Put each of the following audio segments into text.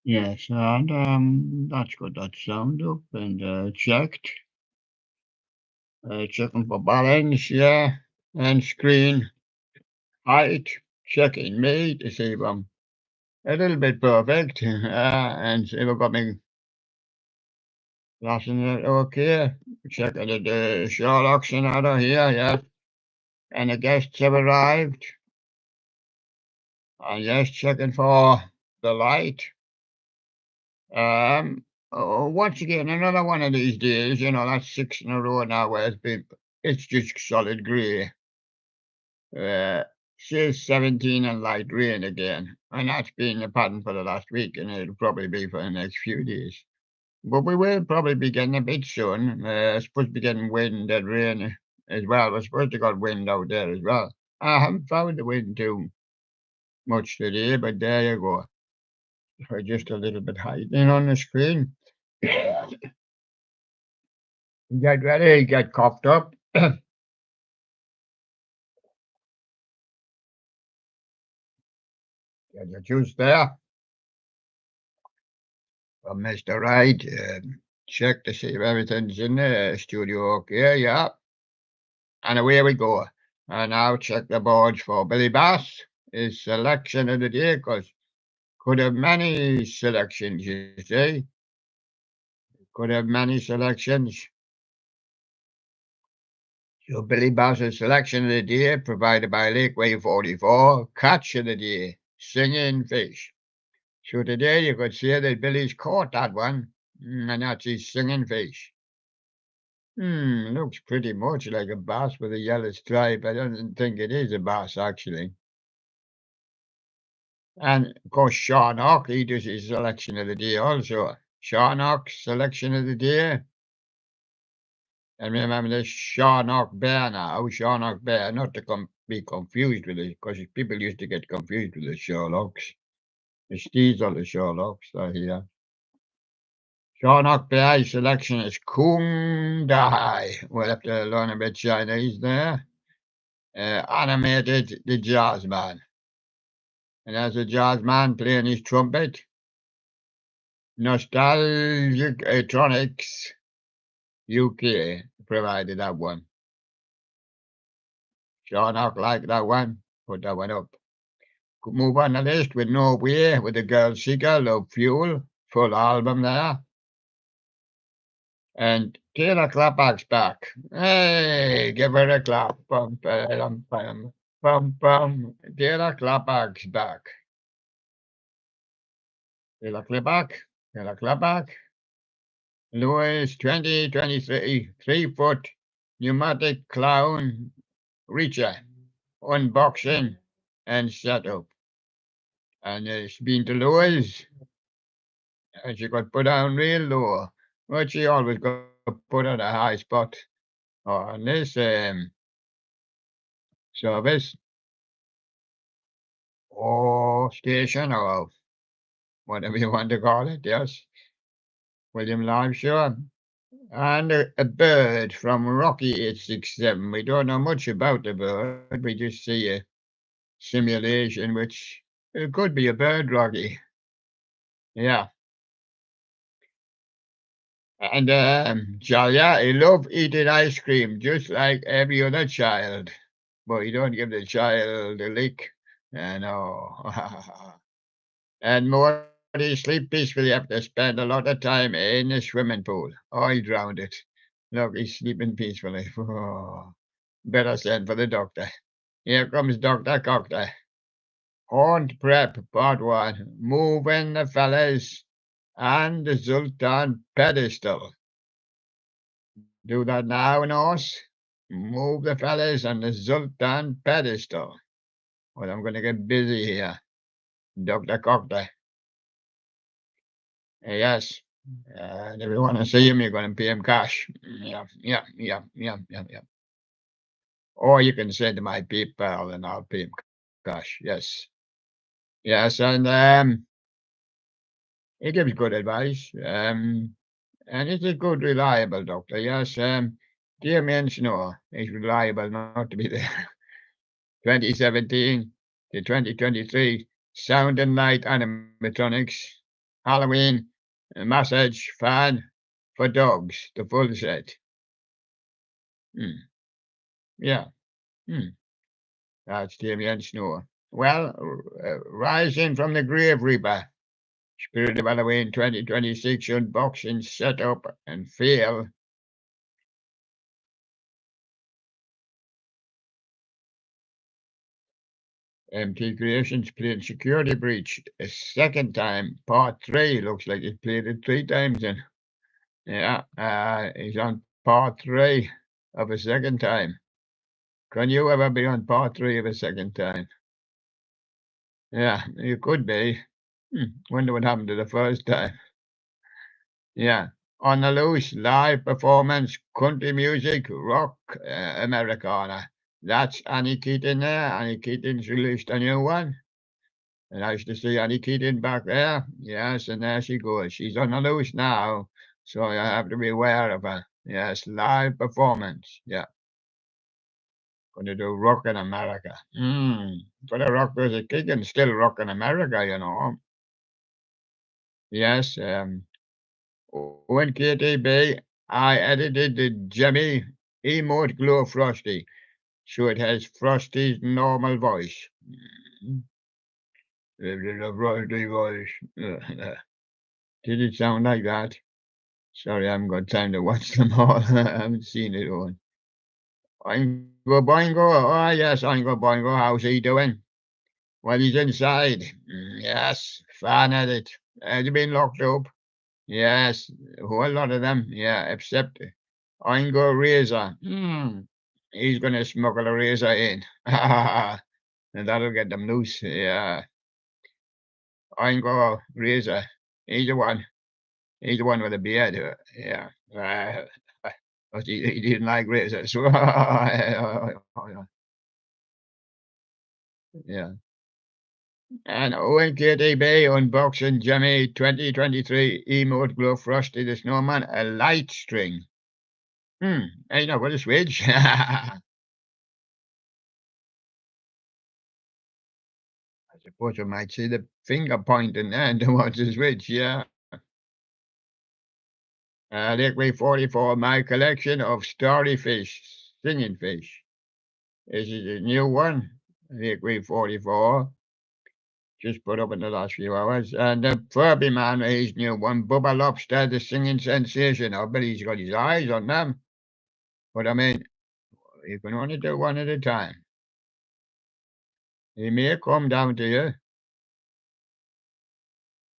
Yes, and that's got that sound up and checked. Checking for balance, yeah, and screen height. Checking me to see if I'm a little bit perfect, and see if I've got my glasses okay. Checking the Sherlock Sonata here, yeah, and the guests have arrived. And yes, checking for the light. Once again, another one of these days, that's six in a row now where it's just solid grey. Uh, says 17 and light rain again. And that's been the pattern for the last week, and it'll probably be for the next few days. But we will probably be getting a bit soon. Supposed to be getting wind and rain as well. We're supposed to got wind out there as well. I haven't found the wind too much today, but there you go. For just a little bit hiding on the screen. Get ready, get coughed up. Get your juice there from Mr. Right. Check to see if everything's in the studio okay, yeah. And away we go. And now check the boards for Billy Bass. His selection of the day, because could have many selections, you see. Could have many selections. So Billy Bass's selection of the day, provided by Lakeway 44, catch of the day, singing fish. So today you could say that Billy's caught that one, and that's his singing fish. Looks pretty much like a bass with a yellow stripe. I don't think it is a bass, actually. And of course, Sean Hawk, he does his selection of the day also. Sean Hawk's selection of the day. And remember this Sean Hawk Bear now, Sean Hawk Bear, not to be confused with it, because people used to get confused with the Sherlocks. It's these are the Sherlocks are here. Sean Bear's selection is Kung Dai. We'll have to learn a bit Chinese there. Animated the jazz man. And as a jazz man playing his trumpet, Nostalgic Electronics UK provided that one. Sean Hawk liked that one. Put that one up. Could move on the list with No Way with the Girl Seeker, Love Fuel, full album there. And Taylor Clapback's back. Hey, give her a clap. Bum, bum, bum, bum, bum. Taylor Clapback's back. Taylor Clapback. Taylor Clapback. Louis 2023 3-foot pneumatic clown reacher. Unboxing and setup. And it's been to Louis. And she got put down real low. But she always got put on a high spot on this service or station or whatever you want to call it, yes. William Live Show. And a bird from Rocky 867. We don't know much about the bird. We just see a simulation, which it could be a bird, Rocky. Yeah. And Jalia, he loved eating ice cream just like every other child. But you don't give the child a lick. I know. And Morty sleep peacefully after spend a lot of time in the swimming pool. Oh, he drowned it. Look, he's sleeping peacefully. Oh, better send for the doctor. Here comes Dr. Cockter. Haunt Prep, Part 1. Moving the fellas and the Sultan pedestal. Do that now, Norse. Move the fellas and the Sultan pedestal. Well, I'm going to get busy here. Dr. Cockter. Yes. And if you want to see him, you're going to pay him cash. Yeah. Or you can send my PayPal and I'll pay him cash. Yes. Yes, and he gives good advice. And he's a good, reliable doctor. Yes. Dear men know he's reliable not to be there. 2017 to 2023, Sound and Light Animatronics. Halloween massage fan for dogs, the full set. Hmm. Yeah. Hmm. That's Damien Snow. Well, rising from the grave reaper, Spirit of Halloween 2026 unboxing, setup, and fail. MT Creations played Security Breach a second time. Part 3 looks like it played it 3 times. And yeah, he's on part 3 of a second time. Can you ever be on part 3 of a second time? Yeah, you could be. Wonder what happened to the first time. Yeah. On the loose, live performance, country music, rock, Americana. That's Annie Keating there. Annie Keating's released a new one. Nice to see Annie Keating back there. Yes, and there she goes. She's on the loose now, so I have to be aware of her. Yes, live performance. Yeah, going to do rock in America. For the rock music, kicking, still rock in America, you know. Yes, when KTB, I edited the Jimmy emote glow Frosty, so it has Frosty's normal voice. Mm, the Frosty voice. Did it sound like that? Sorry, I haven't got time to watch them all. I haven't seen it all. Oingo Boingo. Oh, yes, Oingo Boingo. How's he doing? Well, he's inside. Yes, fan at it. Has he been locked up? Yes, a whole lot of them. Yeah, except Oingo Razor. He's going to smuggle a razor in. And that'll get them loose. Yeah. Oingo Razor. He's the one. He's the one with the beard. Yeah. But he didn't like razors. Yeah. And ONKTB unboxing Jimmy 2023 emote glow Frosty the Snowman, a light string. I know what a switch. I suppose you might see the finger pointing there towards the switch, yeah. Liquid 44, my collection of starryfish, singing fish. This is a new one, Liquid 44. Just put up in the last few hours. And the Furby man, his new one, Bubba Lobster, the singing sensation. I bet he's got his eyes on them. But I mean, you can only do one at a time. He may come down to you.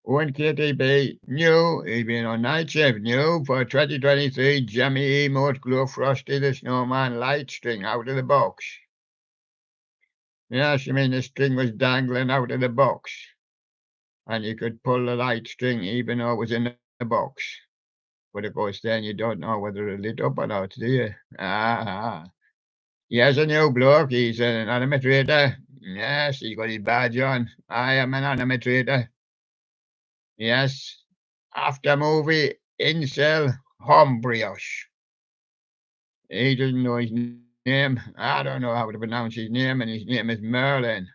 One KTB new, he's been on night shift new for 2023 Jimmy Emote Glow Frosty the Snowman light string out of the box. Yes, you mean the string was dangling out of the box. And you could pull the light string even though it was in the box. But of course, then you don't know whether it lit up or not, do you? He has a new bloke. He's an animator. Yes, he's got his badge on. I am an animator. Yes. After movie, Incel Hombrioche. He doesn't know his name. I don't know how to pronounce his name, and his name is Merlin.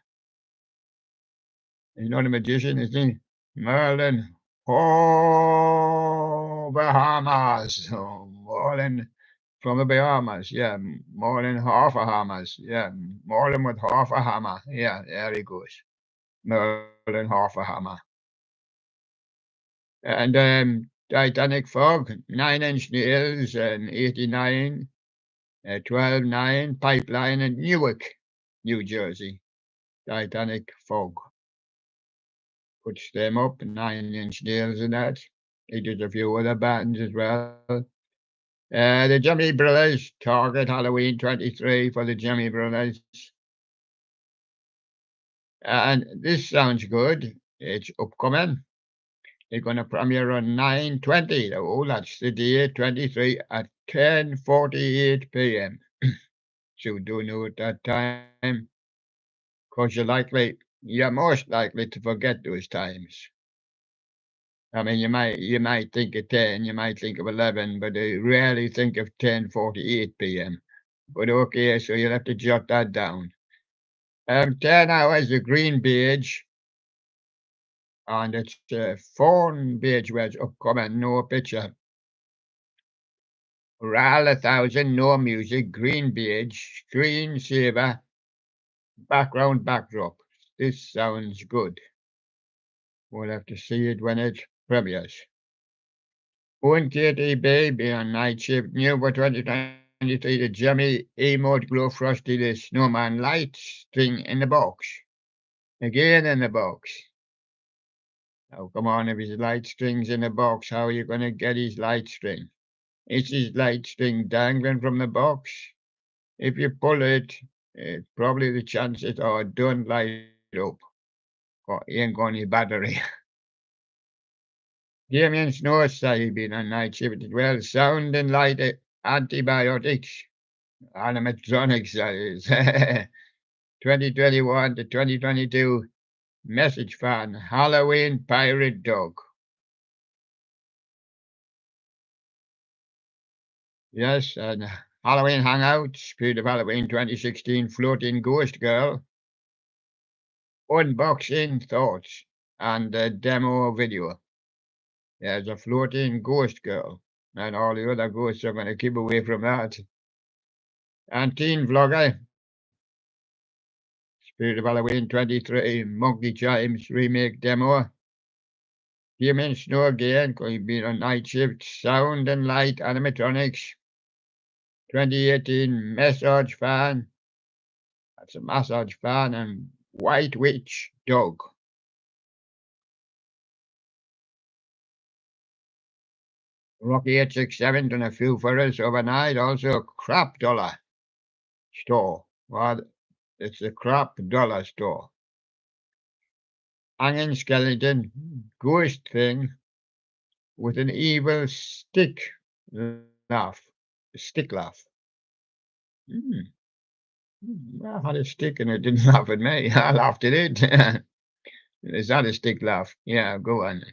He's not a magician, is he? Merlin. Oh, Bahamas. Oh, Merlin from the Bahamas. Yeah, Merlin half a Hamas. Yeah, Merlin with half a hammer. Yeah, there he goes. Merlin half a hammer. And Titanic Fog, 9 Inch Nails, and 89, 12-9 Pipeline in Newark, New Jersey. Titanic Fog. Puts them up, 9 Inch Nails and that. He did a few other bands as well. The Jimmy Brothers, Target Halloween 23 for the Jimmy Brothers. And this sounds good. It's upcoming. They're going to premiere on 9/20. Oh, that's the day 23 at 10:48 p.m. So do know at that time, because you're most likely to forget those times. I mean, you might think of 10, you might think of 11, but you rarely think of 10:48 p.m. But okay, so you'll have to jot that down. 10 hours, the green badge. And it's a phone page where it's upcoming, no picture. RAL 1000, no music, green page, screen saver, background backdrop. This sounds good. We'll have to see it when it premieres. One Katie Baby on night shift, new for 2023, the Jimmy Emote Glow Frosty the Snowman light string in the box. Again in the box. Oh, come on, if his light string's in the box, how are you going to get his light string? Is his light string dangling from the box? If you pull it, probably the chances are don't light up. Or he ain't got any battery. Damien Snow say been on night shift as well. Sound and light antibiotics. Animatronics, that is. 2021 to 2022. Message fan. Halloween pirate dog. Yes, and Halloween Hangout, Spirit of Halloween 2016, Floating Ghost Girl, Unboxing Thoughts, and a demo video. There's a Floating Ghost Girl, and all the other ghosts are going to keep away from that. And Teen Vlogger, Spirit of Halloween 23, Monkey Chimes Remake Demo. Human Snow again, because he's been on night shift, Sound and Light Animatronics. 2018 Massage Fan. That's a massage fan and White Witch Dog. Rocky 867 done a few for us overnight. Also a crap dollar store. Well, it's a crap dollar store. Hanging skeleton, ghost thing with an evil stick laugh. Stick laugh. I had a stick and it didn't laugh at me. I laughed at it. Is that a stick laugh? Yeah, go on.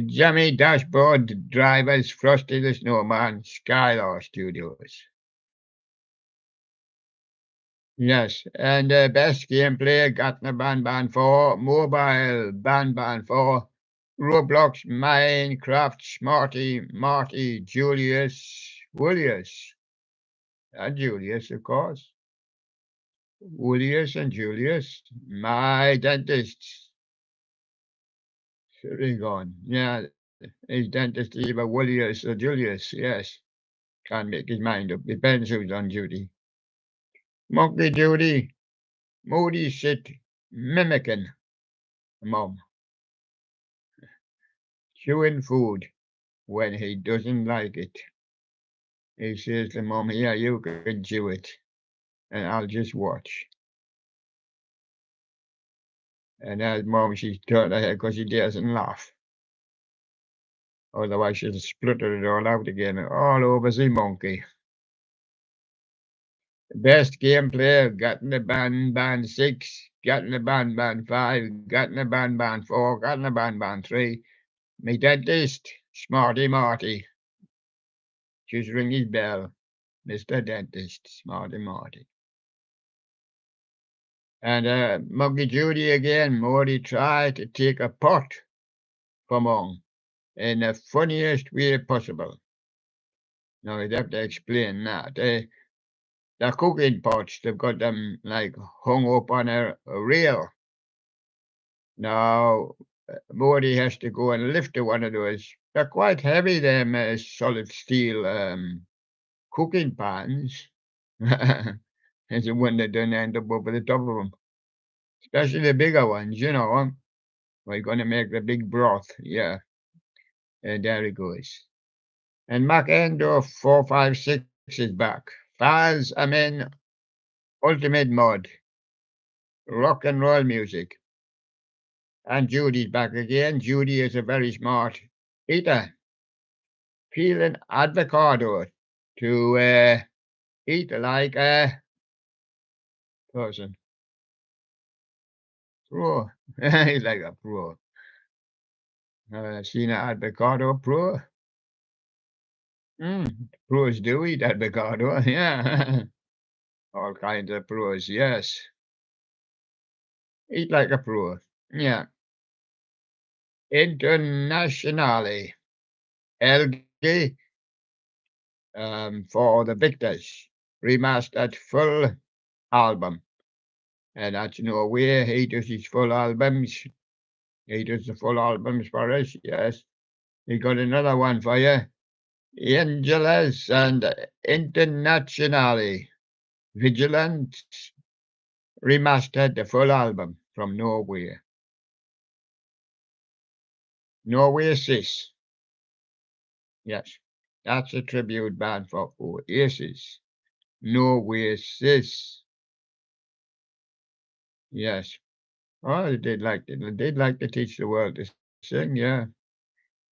Jammy Dashboard Drivers, Frosty the Snowman, Skylar Studios. Yes, and best gameplay, Gatna Ban 4, Mobile Ban 4, Roblox, Minecraft, Smarty, Marty, Julius, Willius, and Julius, of course. Willius and Julius, my dentist. Sorry, gone. Yeah, his dentist is either Willius or Julius, yes. Can't make his mind up. Depends who's on duty. Monkey Judy, Moody sit mimicking Mom. Chewing food when he doesn't like it. He says to Mom, yeah, you can chew it, and I'll just watch. And as Mom, she's turned her head because he doesn't laugh. Otherwise, she'll splutter it all out again, all over the monkey. Best gameplay, got in the Ban 6, got in the Ban 5, got in the Ban 4, got in the Ban 3. Me dentist, Smarty Marty. Just ring his bell, Mr. Dentist, Smarty Marty. And Muggy Judy again, Morty tried to take a pot from Mom in the funniest way possible. Now, I'd have to explain that. The cooking pots, they've got them like hung up on a rail. Now, Morty has to go and lift one of those. They're quite heavy, them solid steel cooking pans. It's a wonder they don't end up over the top of them. Especially the bigger ones, you know. We're going to make the big broth. Yeah. And there it goes. And Mac Endo 456 is back. Faz Amin Ultimate Mod. Rock and roll music. And Judy's back again. Judy is a very smart eater. Peeling avocado to eat like a person. Pro. He's like a pro. Seen an avocado pro? Pros do eat avocado, yeah. All kinds of pros, yes. Eat like a pro, yeah. Internationale. LG for the Victors. Remastered full album. And that's Norway. He does his full albums. He does the full albums for us, yes. He got another one for you. Angeles and Internationale. Vigilant remastered the full album from Norway. Norway Sis. Yes, that's a tribute band for Oasis. Norway Sis. Yes. Oh, they did like to teach the world to sing, yeah.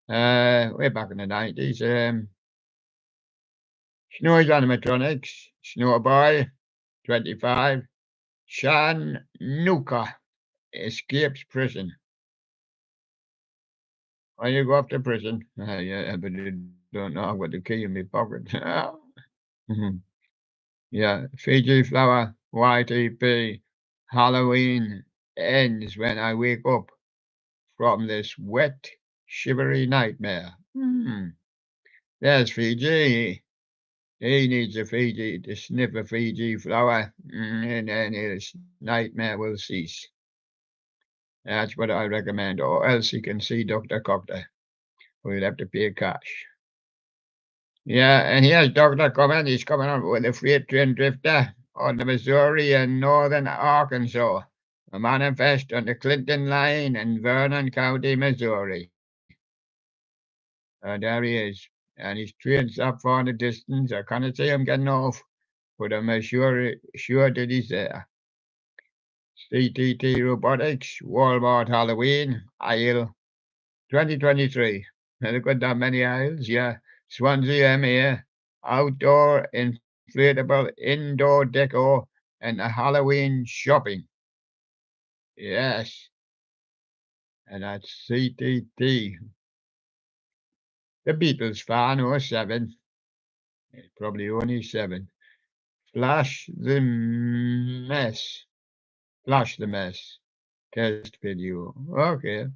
Way back in the 90s. Snowy's Animatronics, Snowboy, 25. Shan Nuka escapes prison. When you go off to prison, yeah, but you don't know what the key in my pocket. Mhm. Yeah, Fiji flower, YTP, Halloween ends when I wake up from this wet, shivery nightmare. There's Fiji. He needs a Fiji to sniff a Fiji flower, and then his nightmare will cease. That's what I recommend, or else he can see Dr. Cocter. We'll have to pay cash. Yeah, and here's Dr. coming. He's coming up with a freight train drifter on the Missouri and northern Arkansas. A manifest on the Clinton line in Vernon County, Missouri. There he is. And his train's up far in the distance. I can't see him getting off, but I'm sure that he's there. CTT Robotics, Walmart Halloween, aisle 2023. Never got that many aisles, yeah. Swansea MA, outdoor inflatable indoor decor and Halloween shopping. Yes. And that's CTT. The Beatles fan or 7. Probably only 7. Flash the mess. Flash the mess. Test video. Okay.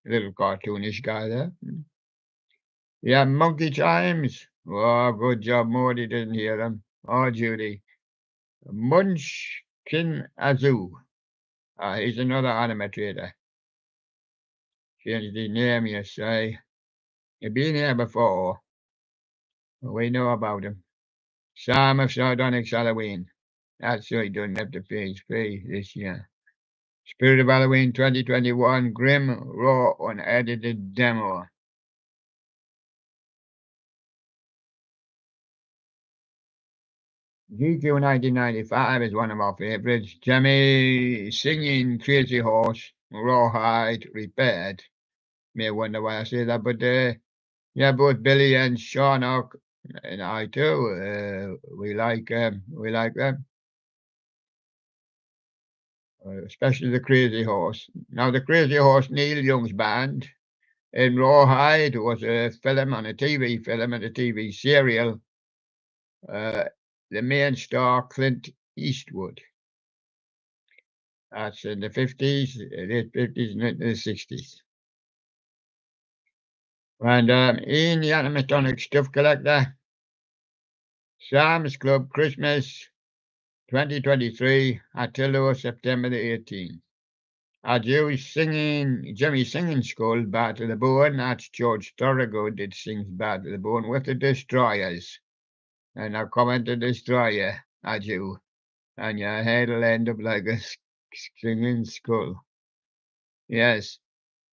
Little cartoonish guy there. Yeah, Monkey Chimes. Oh, good job, Morty didn't hear them. Oh, Judy. Munchkin Azoo. He's another animator. Changed his name, you say. He's been here before. We know about him. Sam of Sardonyx Halloween. That's why he doesn't have to pay his fee this year. Spirit of Halloween 2021 Grim Raw Unedited Demo. GQ 1995 is one of our favorites. Jimmy singing Crazy Horse, Rawhide Repaired. May wonder why I say that, but yeah, both Billy and Sean and I too, we like them, especially the Crazy Horse. Now, the Crazy Horse, Neil Young's band, in Rawhide was a film on a TV film and a TV serial. The main star, Clint Eastwood. That's in the 50s, late 50s, and the 60s. And Ian the animatronic stuff collector, Sam's Club Christmas 2023, Attillo, September the 18th. Jimmy singing Skull, Bad to the Bone. That's George Thorogood that sings Bad to the Bone with the Destroyers. And I comment the Destroyer, I do. And your head will end up like a singing skull. Yes,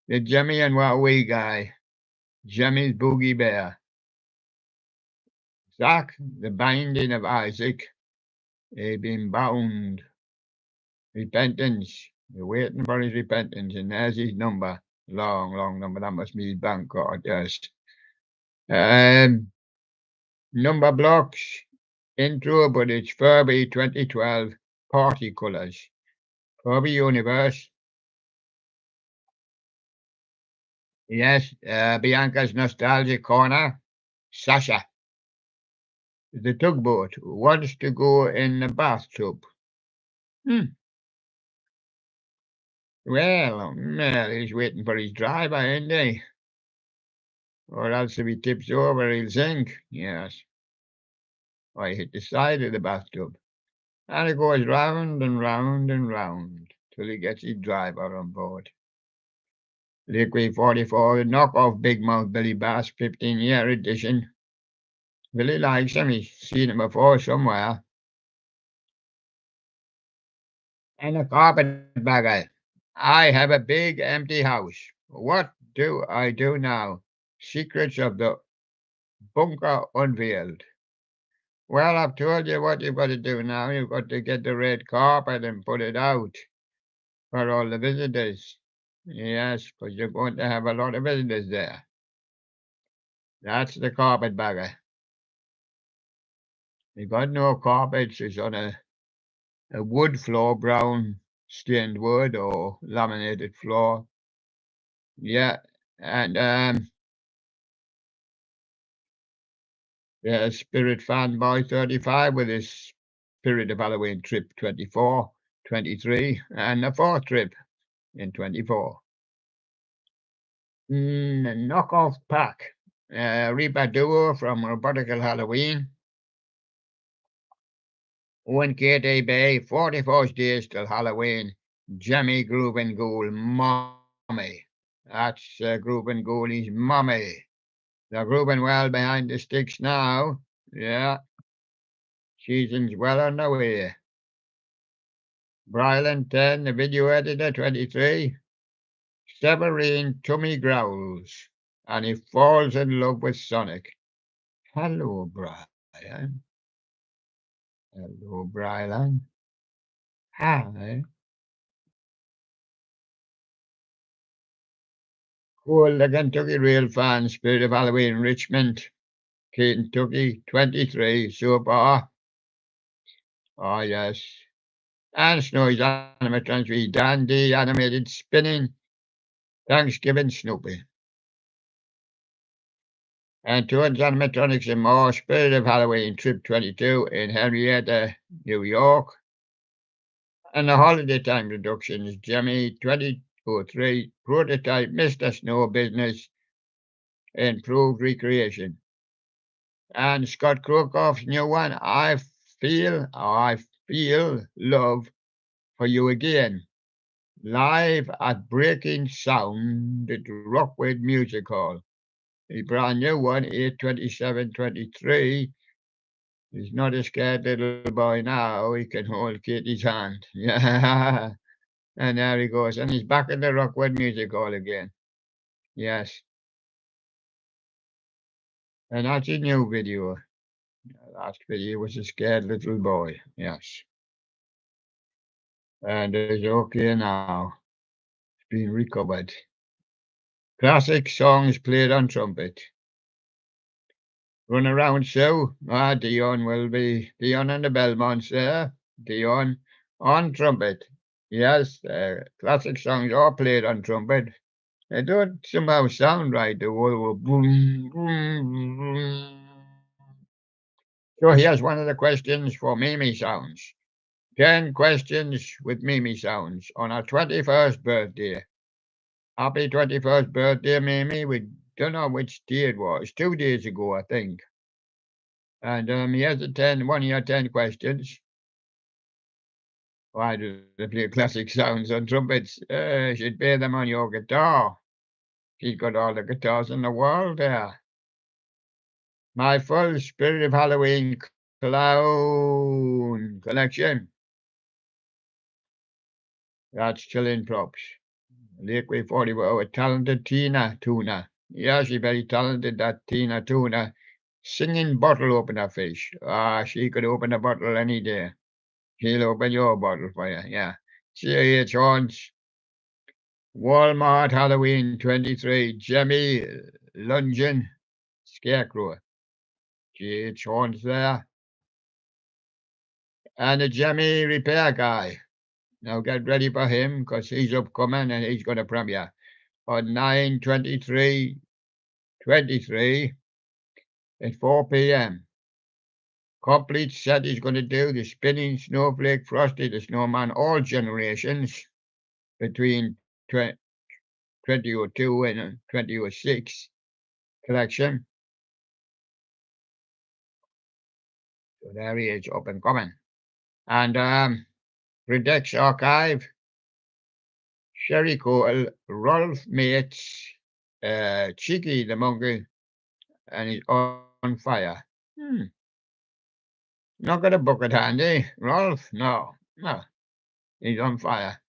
the Jimmy and What We guy. Jimmy's Boogie Bear. Zach, the binding of Isaac. They've been bound. Repentance. You're waiting for his repentance, and there's his number. Long number. That must be his bank card, yes. Number blocks. Intro, but it's Furby 2012 Party Colors. Furby Universe. Yes, Bianca's Nostalgic Corner. Sasha. The tugboat wants to go in the bathtub. Well, he's waiting for his driver, ain't he? Or else if he tips over, he'll sink. Yes. I hit the side of the bathtub. And it goes round and round and round till he gets his driver on board. Liquid 44, knock off Big Mouth Billy Bass, 15-year edition. Billy likes him, he's seen him before somewhere. And a carpetbagger. I have a big empty house. What do I do now? Secrets of the bunker unveiled. Well, I've told you what you've got to do now. You've got to get the red carpet and put it out for all the visitors. Yes, because you're going to have a lot of visitors there. That's the carpetbagger. You got no carpets, it's on a wood floor, brown stained wood or laminated floor. Yeah, and Spirit Fanboy 35 with his Spirit of Halloween trip 24, 23, and the fourth trip in 24. Knockoff pack. Reaper Duo from Robotical Halloween. 1 Bay, 41st days till Halloween. Jemmy Groove and Ghoul, Mommy. That's Groove and Ghoul's Mommy. They're grooving well behind the sticks now. Yeah. Season's well underway. Brylan 10, the video editor 23. Severine tummy growls, and he falls in love with Sonic. Hello, Brian. Hello, Brylan. Hi. Cool, the Kentucky Real Fan, Spirit of Halloween, Richmond, Kentucky, 23, Super. Oh, yes. And Snowy's animatronics, Dandy, animated spinning, Thanksgiving Snoopy. And Toons animatronics and more, Spirit of Halloween, Trip 22 in Henrietta, New York. And the holiday time reductions, Jimmy 2003, prototype Mr. Snow business, improved recreation. And Scott Krokoff's new one, I feel love for you again. Live at Breaking Sound at Rockwood Music Hall. A brand new one, 8/27/23. He's not a scared little boy now. He can hold Katie's hand. Yeah. And there he goes. And he's back in the Rockwood Music Hall again. Yes. And that's a new video. The last video was a scared little boy. Yes. And it's okay now. It's been recovered. Classic songs played on trumpet. Run around show. Dion will be. Dion and the Belmonts there. Dion on trumpet. Yes, classic songs are played on trumpet. They don't somehow sound right. The whole boom, boom, boom. So here's one of the questions for Mimi Sounds. 10 questions with Mimi Sounds on her 21st birthday. Happy 21st birthday, Mimi. We don't know which day it was. 2 days ago, I think. And here's one of your 10 questions. Why do they play classic sounds on trumpets? She'd play them on your guitar. She's got all the guitars in the world there. My full Spirit of Halloween clown collection. That's chilling props. Liquid 44, a talented Tina Tuna. Yeah, she's very talented, that Tina Tuna. Singing bottle opener fish. She could open a bottle any day. She'll open your bottle for you, yeah. C.H. Horns. Walmart Halloween 23. Jemmy Lungen Scarecrow. G.H. Horns there. And a Jemmy repair guy. Now get ready for him because he's upcoming and he's going to premiere on 9/23/23 at 4 p.m. Complete set he's going to do the spinning snowflake, Frosty the Snowman, all generations between 2002 and 2006 collection. So there he is, up and coming. And Redux Archive, Sherry Cole, Rolf Mates, Cheeky the Monkey, and he's on fire. Not got a bucket handy, Rolf? No, no. He's on fire.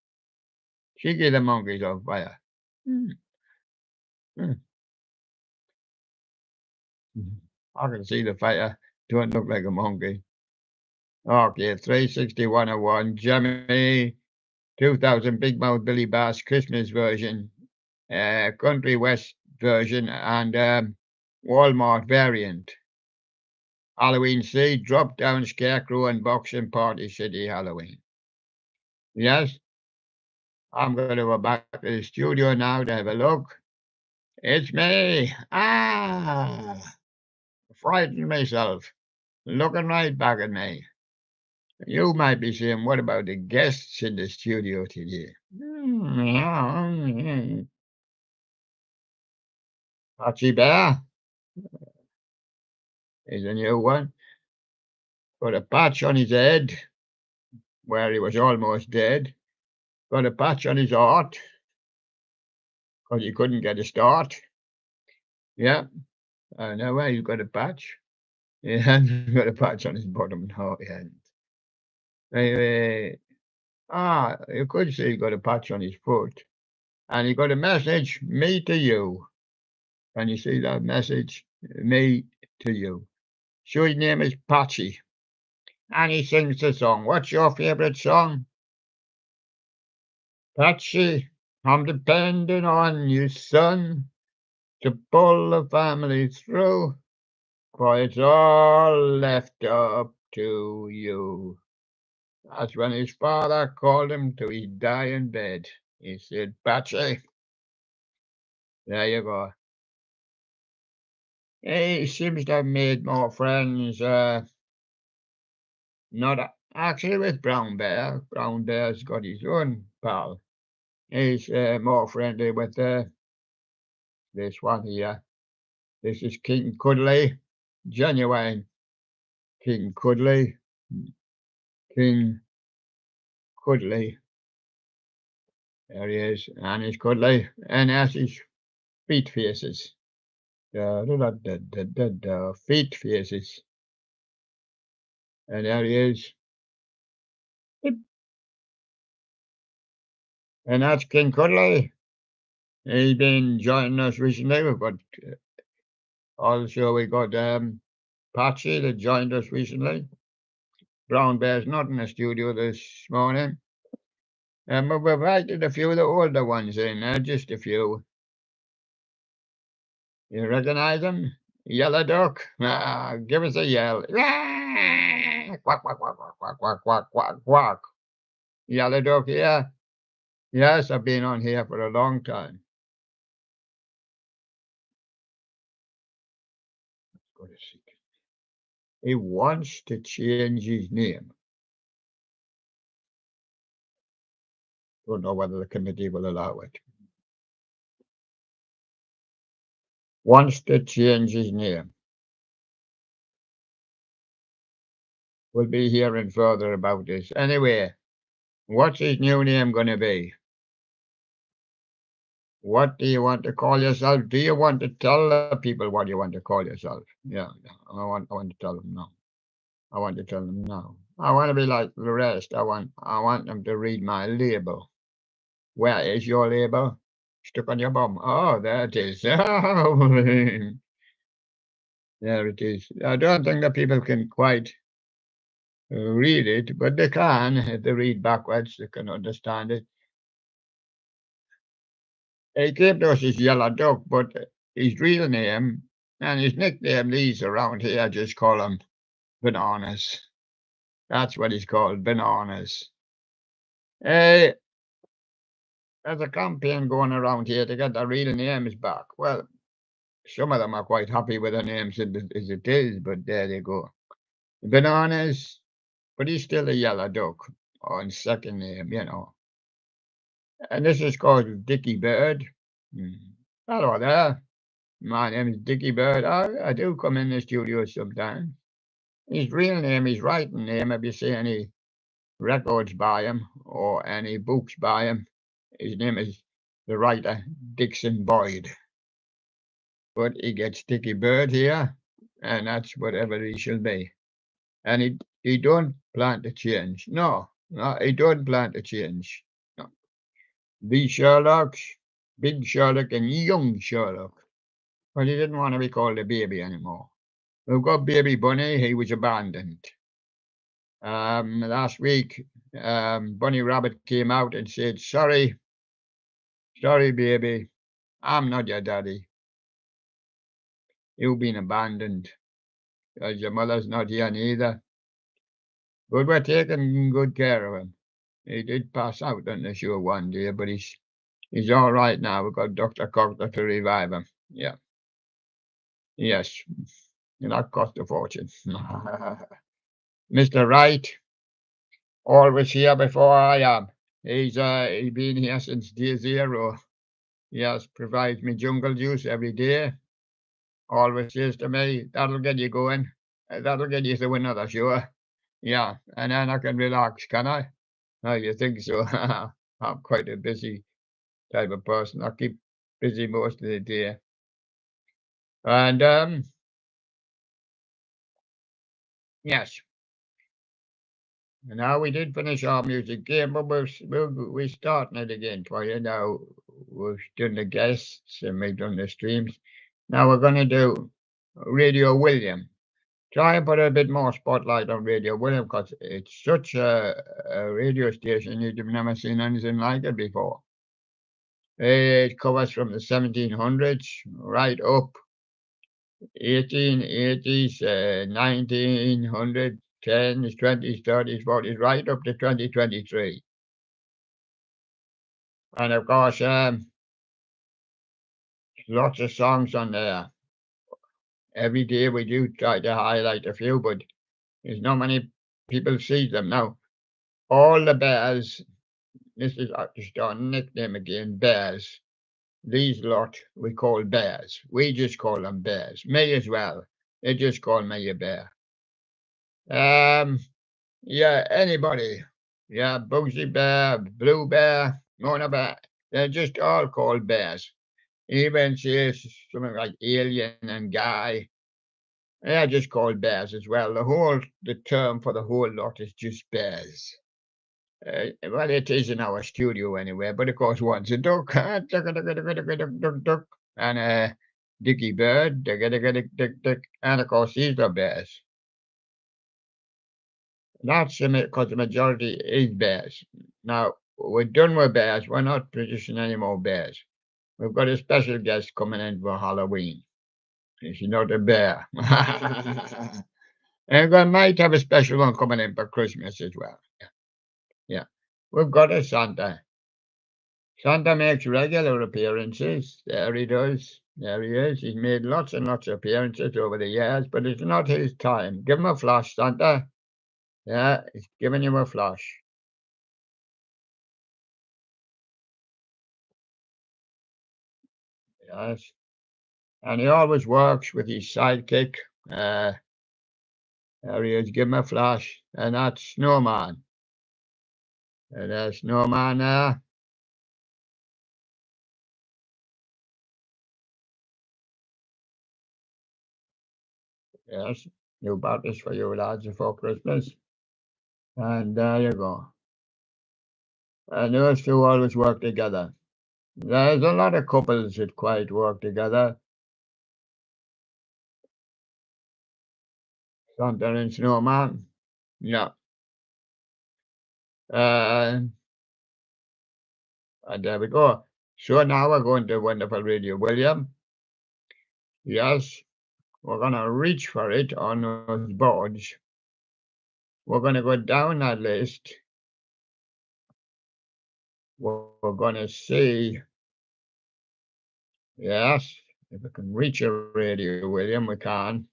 Cheeky the Monkey's on fire. Hmm. Hmm. I can see the fire. Don't look like a monkey. Okay, 360-101, Jimmy, 2000 Big Mouth Billy Bass Christmas version, Country West version, and Walmart variant. Halloween Seed, Drop Down Scarecrow, and Boxing Party City Halloween. Yes, I'm going to go back to the studio now to have a look. It's me. Frightened myself. Looking right back at me. You might be saying, what about the guests in the studio today? Archie Bear is a new one. Got a patch on his head where he was almost dead. Got a patch on his heart because he couldn't get a start. Yeah, I know where he's got a patch. He hasn't got a patch on his bottom. No, he hasn't. Anyway, you could say he got a patch on his foot. And he got a message, me to you. Can you see that message? Me to you. So his name is Patchy. And he sings the song. What's your favourite song? Patchy, I'm depending on you, son, to pull the family through. For it's all left up to you. That's when his father called him to his dying bed. He said, Patchy, there you go. He seems to have made more friends, not actually with Brown Bear. Brown Bear's got his own pal. He's more friendly with this one here. This is King Cuddly, genuine King Cuddly. King Cuddly. There he is, and he's cuddly, and that's his feet faces. Feet faces. And there he is. And that's King Cuddly. He's been joining us recently. We've got also we got Patchy that joined us recently. Brown Bear's not in the studio this morning. But we've invited a few of the older ones in, just a few. You recognize them? Yellow duck? Give us a yell. Quack, quack, quack, quack, quack, quack, quack, quack, quack. Yellow duck here? Yes, I've been on here for a long time. Let's go to see. He wants to change his name. Don't know whether the committee will allow it. Wants to change his name. We'll be hearing further about this. Anyway, what's his new name going to be? What do you want to call yourself? Do you want to tell the people what you want to call yourself? Yeah, I want to tell them now. I want to tell them now. I want to be like the rest. I want them to read my label. Where is your label? Stuck on your bum. Oh, there it is. There it is. I don't think that people can quite read it, but they can. If they read backwards, they can understand it. He gave us his yellow duck, but his real name and his nickname, these around here just call him Bananas. That's what he's called, Bananas. There's a campaign going around here to get their real names back. Well, some of them are quite happy with their names as it is, but there they go. Bananas, but he's still a yellow duck on second name, you know. And this is called Dickie Bird. Hello there. My name is Dickie Bird. I do come in the studio sometimes. His real name, his writing name, if you see any records by him or any books by him, his name is the writer Dixon Boyd. But he gets Dickie Bird here, and that's whatever he shall be. And he don't plan to change. No, he don't plan to change. No. Be Sherlock's, Big Sherlock and Young Sherlock. But he didn't want to be called a baby anymore. We've got Baby Bunny, he was abandoned. Last week, Bunny Rabbit came out and said, sorry, baby, I'm not your daddy. You've been abandoned. Your mother's not here neither. But we're taking good care of him. He did pass out on the show one day, but he's all right now. We've got Dr. Coulter to revive him. Yeah. Yes. That cost a fortune. Mr. Wright, always here before I am. He's been here since day zero. Yes, provides me jungle juice every day. Always says to me, that'll get you going. That'll get you through another show. Yeah, and then I can relax, can I? Oh, you think so? I'm quite a busy type of person. I keep busy most of the day. And yes. Now we did finish our music game, but we're starting it again for you now. We've done the guests and we've done the streams. Now we're going to do Radio William. Try and put a bit more spotlight on Radio William because it's such a radio station you've never seen anything like it before. It covers from the 1700s right up 1880s, 1910s, 20s, 30s, 40s, right up to 2023. And of course, lots of songs on there. Every day we do try to highlight a few, but there's not many people see them now. All the bears, this is just our nickname again, bears. These lot we call bears. We just call them bears. Me as well. They just call me a bear. Yeah, anybody. Yeah, Bugsy Bear, Blue Bear, Mona Bear. They're just all called bears. Even says something like Alien and Guy. They're just called bears as well. The term for the whole lot is just bears. Well, it is in our studio anyway, but of course, one's a duck, duck, and a Dickie Bird, and of course, these are bears. That's because the majority is bears. Now, we're done with bears. We're not producing any more bears. We've got a special guest coming in for Halloween. She's not a bear. And we might have a special one coming in for Christmas as well. Yeah. We've got a Santa. Santa makes regular appearances. There he does. There he is. He's made lots and lots of appearances over the years, but it's not his time. Give him a flash, Santa. Yeah, he's giving you a flash. Yes. And he always works with his sidekick. There he is. Give him a flash. And that's Snowman. And there's Snowman there. Yes. You bought this for you lads before Christmas. And there you go. And those two always work together. There's a lot of couples that quite work together. Santa and Snowman. Yeah. And there we go. So now we're going to wonderful Radio William. Yes. We're going to reach for it on those boards. We're going to go down that list. We're going to see, yes, if we can reach a Radio William, we can.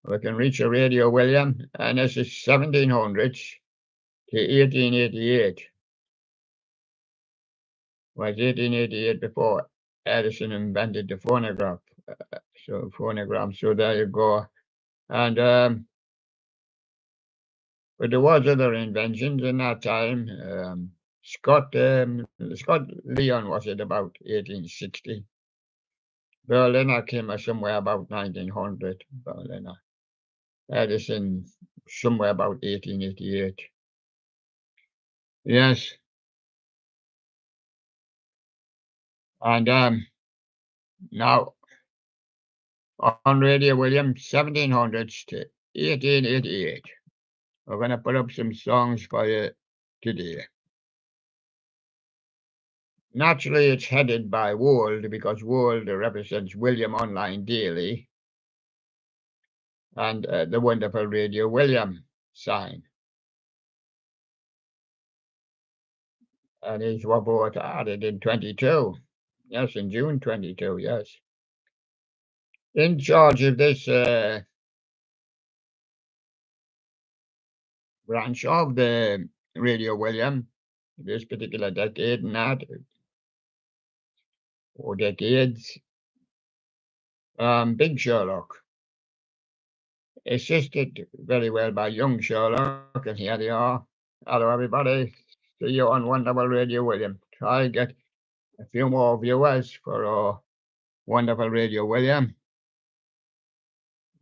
We can reach a Radio William, and this is 1700s to 1888. was 1888 before Edison invented the phonograph. So phonogram. So there you go. And but there was other inventions in that time. Scott Leon was it about 1860. Berliner came somewhere about 1900. Berliner. Edison somewhere about 1888. Yes. And now on Radio William, 1700s to 1888. We're going to put up some songs for you today. Naturally, it's headed by World because World represents William Online Daily and the wonderful Radio William sign. And these were both added in 22. Yes, in June 22, yes. In charge of this branch of the Radio William, this particular decade and that, or decades, Big Sherlock, assisted very well by young Sherlock, and here they are. Hello, everybody. See you on Wonderful Radio William. Try and get a few more viewers for Wonderful Radio William.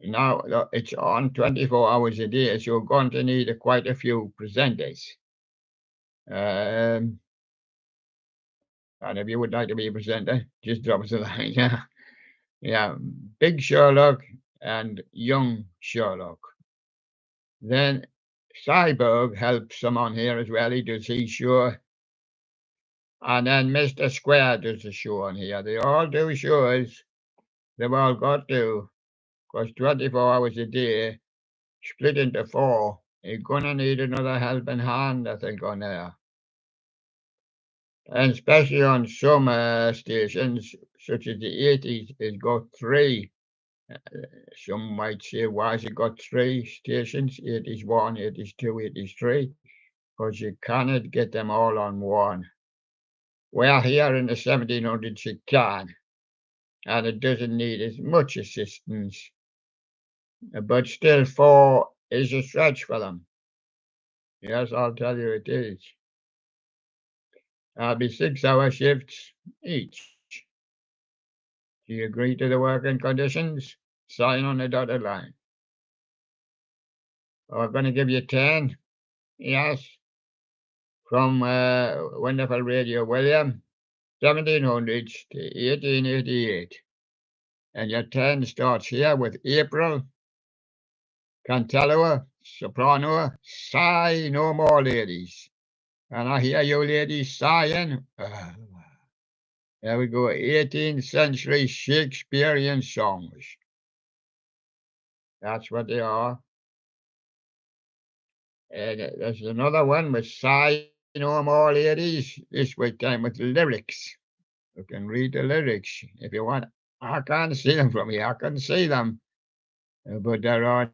Now it's on 24 hours a day, so you're going to need quite a few presenters. And if you would like to be a presenter, just drop us a line. Yeah, Big Sherlock and young Sherlock. Then Cyborg helps some on here as well. He does his show. And then Mr. Square does a show on here. They all do shows. They've all got to, because 24 hours a day, split into 4. You're going to need another helping hand, I think, on there. And especially on some stations, such as the 80s, it's got 3. Some might say, why has it got 3 stations? 80s 1, 80s 2, 80s 3. Because you cannot get them all on one. Well, here in the 1700s, you can. And it doesn't need as much assistance. But still, 4 is a stretch for them. Yes, I'll tell you it is. That'll be 6-hour shifts each. Do you agree to the working conditions? Sign on the dotted line. We're going to give you 10. Yes. From Wonderful Radio William, 1700s to 1888. And your 10 starts here with April, Cantalua, Soprano, sigh no more, ladies. And I hear you ladies sighing. There we go, 18th century Shakespearean songs. That's what they are. And there's another one with sigh no more, ladies. This week time with lyrics. You can read the lyrics if you want. I can't see them from here. I can see them. But they're on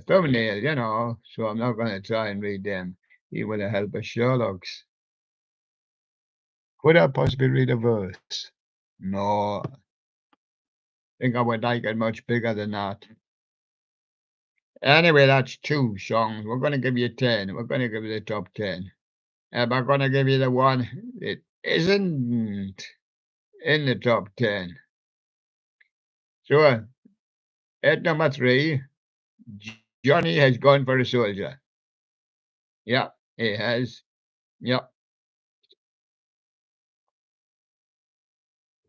thumbnail, you know, so I'm not going to try and read them. He will help us Sherlock's. Could I possibly read a verse? No. I think I would like it much bigger than that. Anyway, that's 2 songs. We're going to give you 10. We're going to give you the top 10. And we're going to give you the one that isn't in the top 10. So, at number 3, Johnny has gone for a soldier. Yeah, he has. Yeah.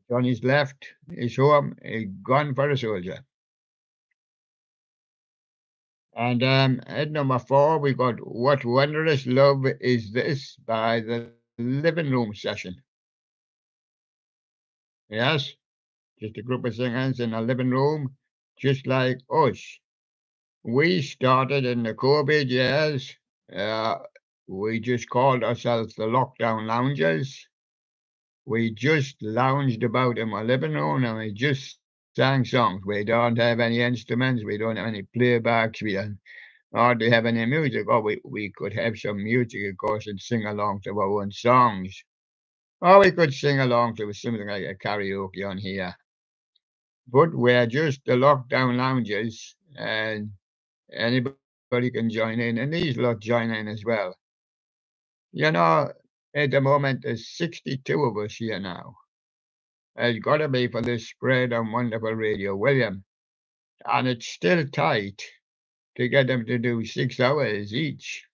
Johnny's left his home, he's gone for a soldier. And at number 4, we got What Wondrous Love Is This by the Living Room Session. Yes, just a group of singers in a living room, just like us. We started in the COVID years. We just called ourselves the Lockdown Loungers. We just lounged about in my living room and we just sang songs. We don't have any instruments. We don't have any playbacks. We don't hardly have any music. Or we could have some music, of course, and sing along to our own songs. Or we could sing along to something like a karaoke on here. But we're just the lockdown lounges, and anybody can join in, and these lot join in as well. You know, at the moment, there's 62 of us here now. It's got to be for this spread on wonderful radio, William. And it's still tight to get them to do 6 hours each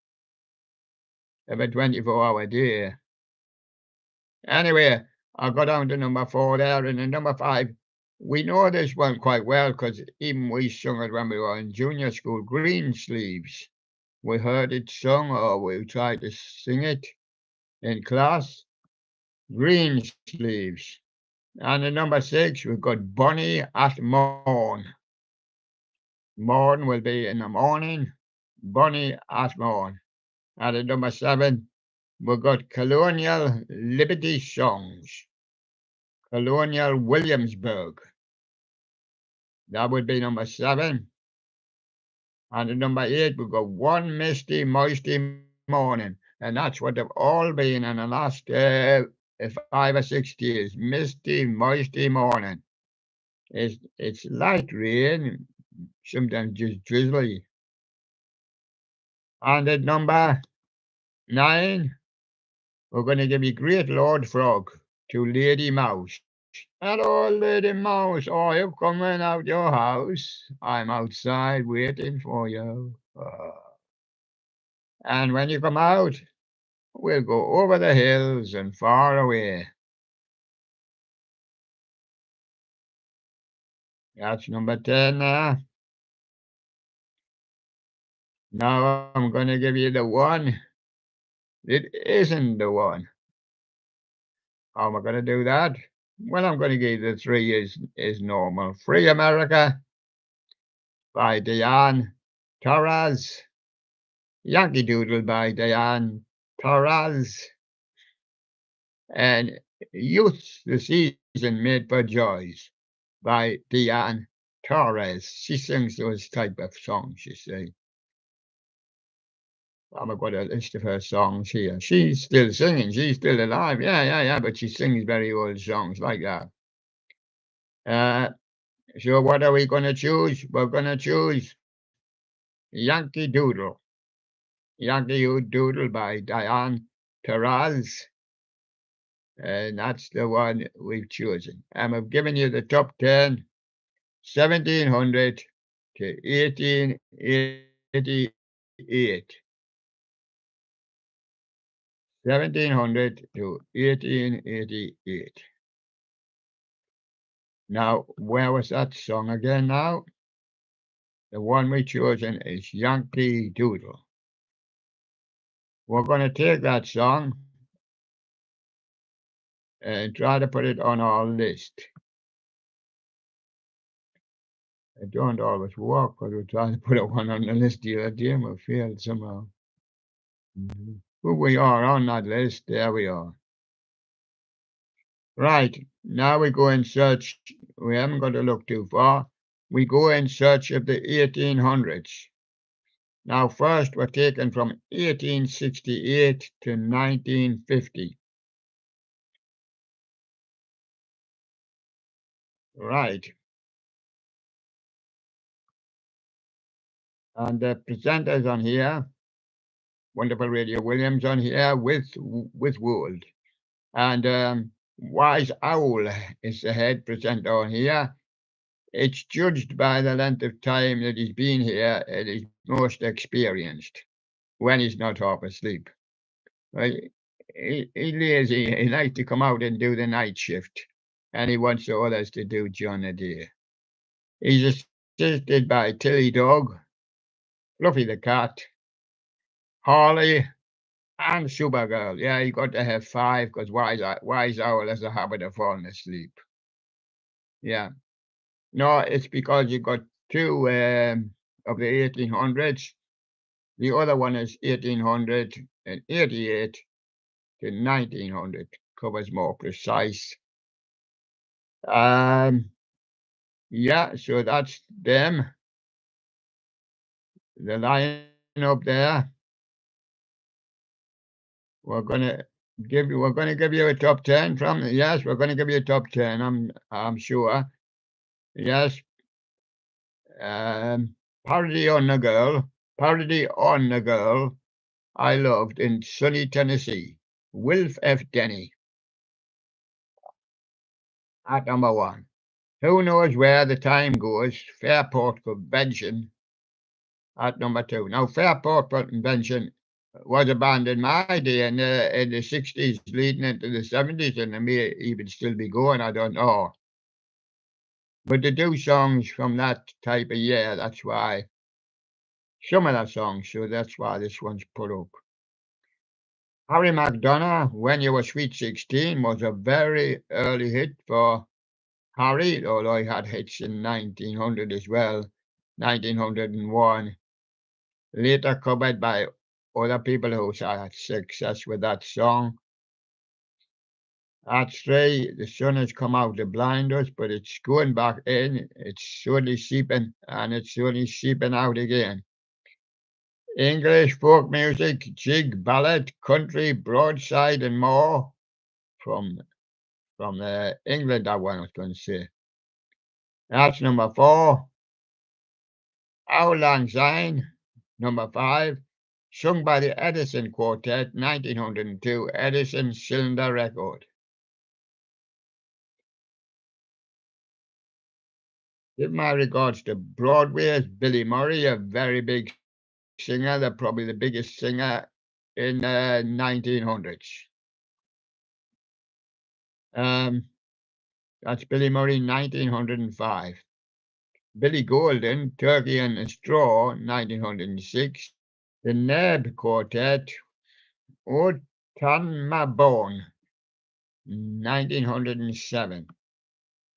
of a 24-hour day. Anyway, I'll go down to number 4 there, and then number 5. We know this one quite well because even we sung it when we were in junior school, Green Sleeves. We heard it sung or we tried to sing it in class, Green Sleeves. And at number 6, we've got Bonnie at Morn. Morn will be in the morning, Bonnie at Morn. And at number 7, we've got Colonial Liberty Songs, Colonial Williamsburg. That would be number 7. And at number 8, we've got One Misty, Moisty Morning. And that's what they've all been in the last 5 or 6 years. Misty, moisty morning. It's light rain, sometimes just drizzly. And at number 9, we're going to give you Great Lord Frog to Lady Mouse. Hello, Lady Mouse. Oh, you're coming out your house. I'm outside waiting for you. And when you come out, we'll go over the hills and far away. That's number 10 there. Now I'm going to give you the one. It isn't the one. How am I going to do that? Well, I'm going to give you the 3 is normal. Free America by Diane Taurasi. Yankee Doodle by Diane Taurasi. And Youth the Season Made for Joys by Diane Taurasi. She sings those type of songs, you see. I've got a list of her songs here. She's still singing. She's still alive. Yeah. But she sings very old songs like that. So what are we going to choose? We're going to choose Yankee Doodle. Yankee Doodle by Diane Taurasi. And that's the one we've chosen. And I've given you the top 10, 1700 to 1888. 1700 to 1888. Now, where was that song again now? The one we chosen is Yankee Doodle. We're going to take that song and try to put it on our list. It don't always work because we're trying to put it one on the list the other day and we failed somehow. But we are on that list. There we are. Right, now we go in search. We haven't got to look too far. We go in search of the 1800s. Now, first, we're taken from 1868 to 1950. Right. And the presenters on here, Wonderful Radio Williams on here with Wold. And Wise Owl is the head presenter on here. It's judged by the length of time that he's been here and he's most experienced when he's not half asleep. He's lazy. He likes to come out and do the night shift, and he wants the others to do during the day. He's assisted by Tilly Dog, Fluffy the Cat, Harley, and Supergirl. Yeah, you got to have 5 because Wise Owl has a habit of falling asleep. Yeah. No, it's because you got 2 of the 1800s. The other one is 1888 to 1900. Covers more precise. Yeah, so that's them. The line up there. We're going to we're going to give you a top 10 from, yes, we're going to give you a top 10, I'm sure. Yes. Um, Parody on the girl I loved in sunny Tennessee. Wilf F. Denny at number one. Who knows where the time goes? Fairport Convention at number two. Now, Fairport Convention was a band in my day in the 60s, leading into the 70s, and it may even still be going, I don't know. But they do songs from that type of year, that's why. Some of that songs, so that's why this one's put up. Harry McDonough, When You Were Sweet 16, was a very early hit for Harry, although he had hits in 1900 as well, 1901. Later covered by other people who had success with that song. At 3, The Sun Has Come Out to Blind Us, but it's going back in. It's slowly seeping, and it's slowly seeping out again. English folk music, jig, ballad, country, broadside, and more from England, that one I was going to say. That's number 4. Auld Lang Syne, number 5. Sung by the Edison Quartet, 1902, Edison Cylinder record. Give my regards to Broadway's Billy Murray, a very big singer, probably the biggest singer in the 1900s. That's Billy Murray, 1905. Billy Golden, Turkey and a Straw, 1906. The Neb Quartet, O Tanmabon, 1907.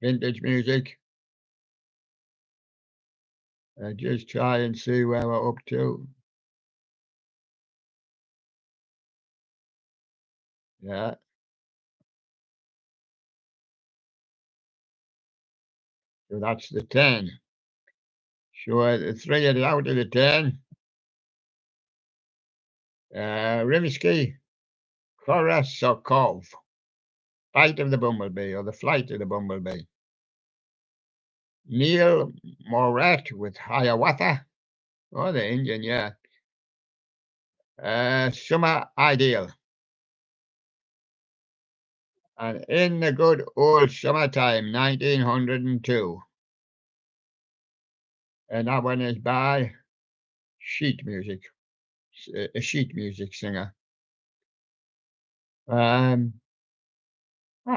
Vintage music. Just try and see where we're up to. Yeah. So that's the 10. So the 3 is out of the 10. Rimsky, Korosokov, Flight of the Bumblebee, or The Flight of the Bumblebee. Neil Morat with Hiawatha. Oh, the Indian, yeah. Summer Ideal. And In the Good Old Summertime, 1902. And that one is by sheet music, a sheet music singer. I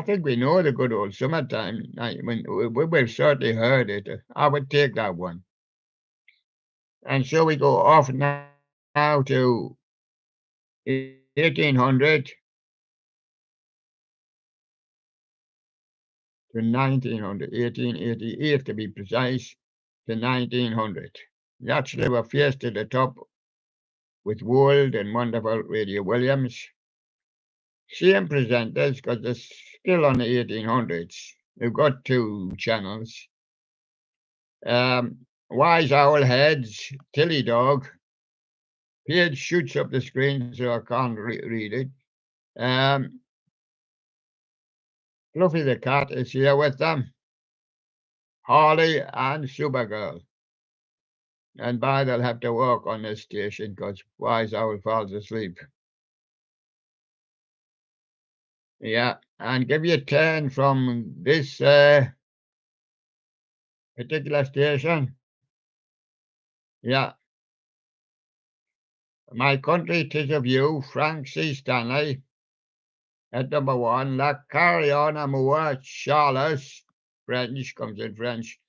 think we know the good old summertime. We've certainly heard it. I would take that one. And so we go off now to 1800 to 1900, 1888 to be precise, to 1900. We actually were first to the top with World and Wonderful Radio Williams. Same presenters, because they're still on the 1800s. They've got 2 channels. Wise Owl Heads, Tilly Dog. Page shoots up the screen so I can't read it. Fluffy the Cat is here with them. Harley and Supergirl. And they'll have to work on this station because Wise Owl falls asleep. Yeah, and give you 10 from this particular station. Yeah. My Country 'Tis of You, Frank C. Stanley. At number 1, La Carrion Amour, Charles, French, comes in French.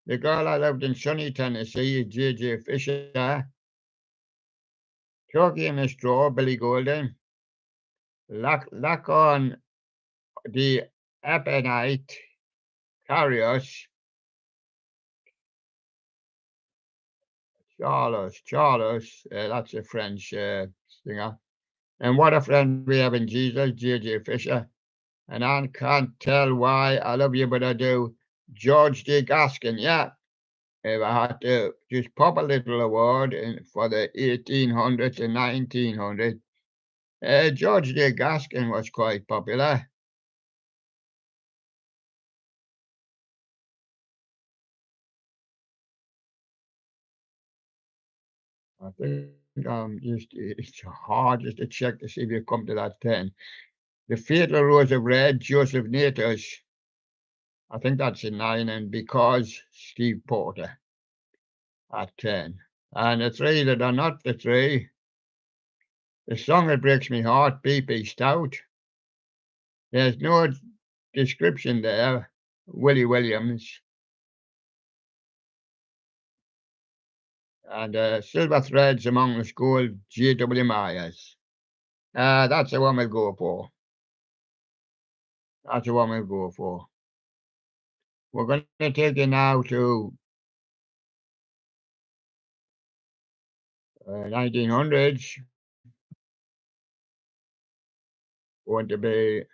The Girl I Loved in Sunny Tennessee, J.J. Fisher. Turkey in a Straw, Billy Golden. Lack on the Apennite, Carrios. Charles, that's a French singer. And What a Friend We Have in Jesus, J.J. Fisher. And I Can't Tell Why I Love You But I Do, George D. Gaskin. Yeah, if I had to just pop a little award for the 1800 to 1900, George J. Gaskin was quite popular. I think it's hard just to check to see if you come to that 10. The Fatal Rose of Red, Joseph Natus. I think that's a 9, and Because, Steve Porter at 10. And the three that are not the three, The Song That Breaks Me Heart, B.P. Stout. There's no description there, Willie Williams. And Silver Threads Among the School, J.W. Myers. That's the one we'll go for. That's the one we'll go for. We're going to take you now to 1900s. Going to be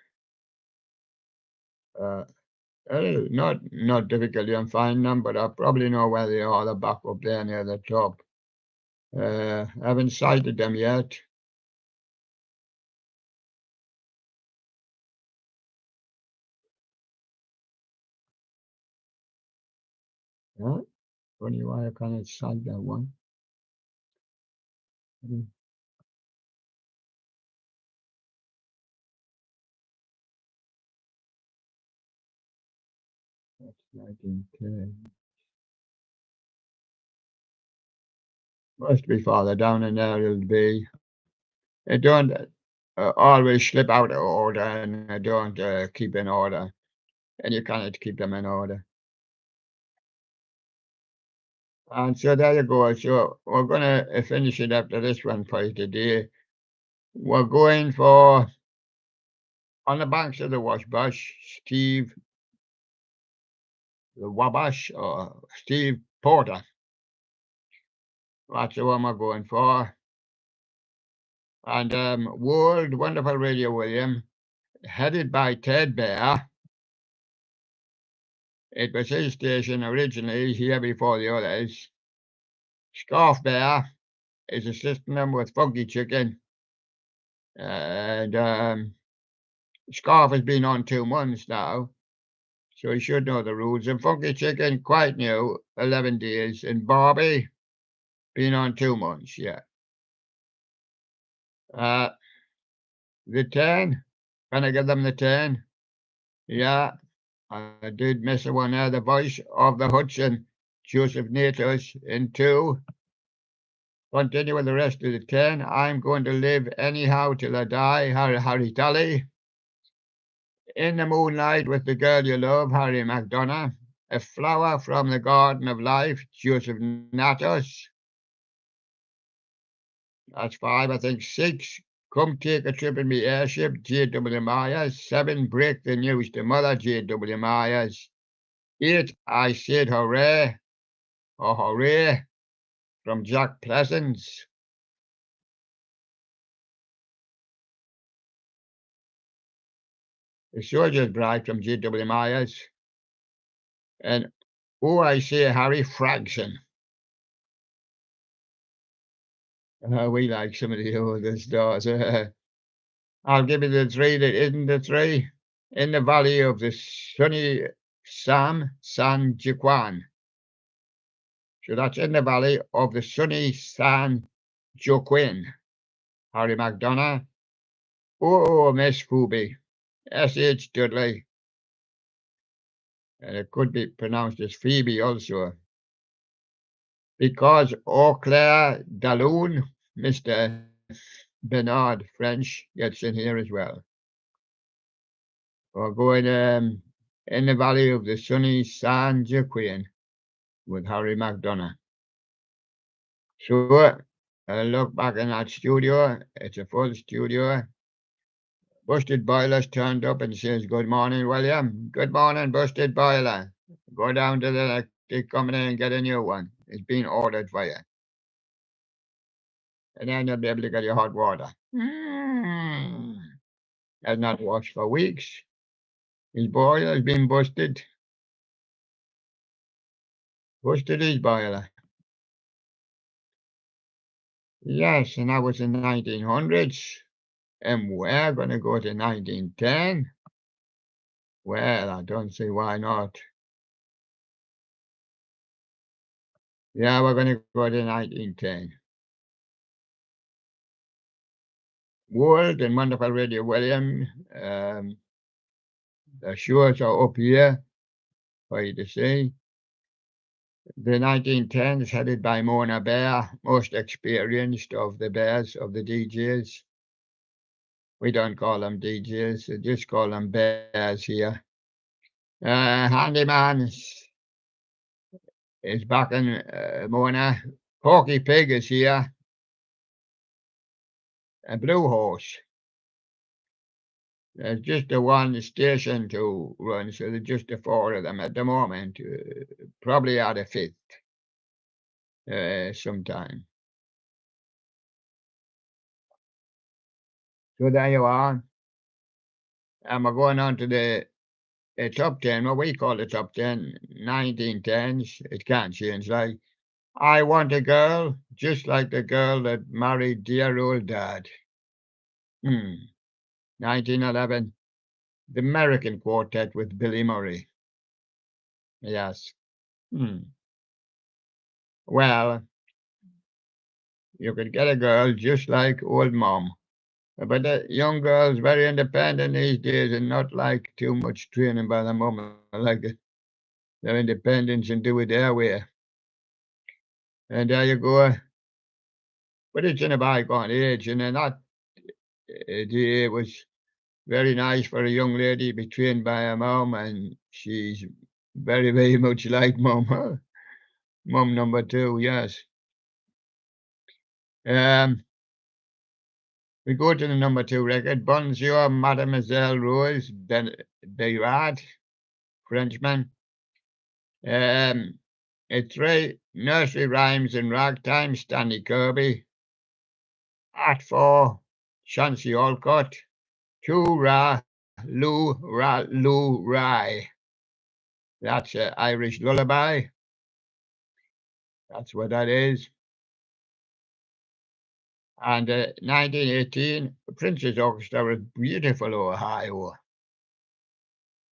not difficult in finding them, but I probably know where they are. They're back up there near the top. I haven't cited them yet. Yeah, funny why I can't cite that one. That's 1910. Must be farther down in there. It'll be. I don't always slip out of order, and I don't keep in order, and you cannot keep them in order. And so there you go. So we're going to finish it after this one for you today. We're going for On the Banks of the Washbush, Steve the Wabash, or Steve Porter. That's the one we're going for. And World Wonderful Radio William, headed by Ted Bear. It was his station originally, here before the others. Scarf Bear is assisting them with Funky Chicken. And Scarf has been on 2 months now, so he should know the rules. And Funky Chicken, quite new, 11 days. And Barbie, been on 2 months, yeah. The 10, can I give them the 10? Yeah, I did miss one there. The Voice of the Hudson, Joseph Natus, in 2. Continue with the rest of the 10. I'm Going to Live Anyhow Till I Die, Harry Tully. In the Moonlight with the Girl You Love, Harry McDonough. A Flower from the Garden of Life, Joseph Natus. That's 5, I think. 6, Come Take a Trip in Me Airship, J.W. Myers. 7, Break the News to Mother, J.W. Myers. 8, I Said Hooray, or Hooray, from Jack Pleasance. The Soldier's Bride from J.W. Myers. And Oh, I Say Harry Fragson. We like some of the older stars. I'll give you the 3 that isn't the 3. In the Valley of the Sunny San Joaquin. So that's In the Valley of the Sunny San Joaquin. Harry McDonough. Oh, Miss Phoebe. S.H. Dudley. And it could be pronounced as Phoebe also. Because Eau Claire Dalloon, Mr. Bernard French, gets in here as well. We're going In the Valley of the Sunny San Joaquin with Harry McDonough. So I look back in that studio. It's a full studio. Busted Boiler's turned up and says, "Good morning, William." "Good morning, Busted Boiler. Go down to the electric company and get a new one. It's been ordered for you. And then you'll be able to get your hot water." Has not washed for weeks. His boiler's been busted. Busted his boiler. Yes, and that was in the 1900s. And we're going to go to 1910. Well, I don't see why not. Yeah, we're going to go to 1910. World and Wonderful Radio William. The shows are up here for you to see. The 1910s, headed by Mona Bear, most experienced of the bears, of the DJs. We don't call them DJs, we just call them bears here. Handyman is back in Mona. Porky Pig is here. A Blue Horse. There's just the one station to run, so there's just the four of them at the moment. Probably add a fifth sometime. So there you are. And we're going on to the top 10, what we call the top 10, 1910s. It can't change. Like, I Want a Girl, just like the girl that married dear old dad. 1911, the American Quartet with Billy Murray. Yes. Well, you could get a girl just like old mom. But the young girls very independent these days and not like too much training by the mum. I like it. Their independence and do it their way. And there you go. But it's in a bygone age, and then that it was very nice for a young lady to be trained by her mum, and she's very, very much like mum. Huh? Mum number two, yes. We go to the number two record, Bonjour, Mademoiselle Rose Beyrad, Frenchman. It's three nursery rhymes in ragtime, Stanley Kirby. At four, Chauncey Olcott. Two Lou Rye. That's an Irish lullaby. That's what that is. And 1918, Prince's Orchestra with Beautiful Ohio.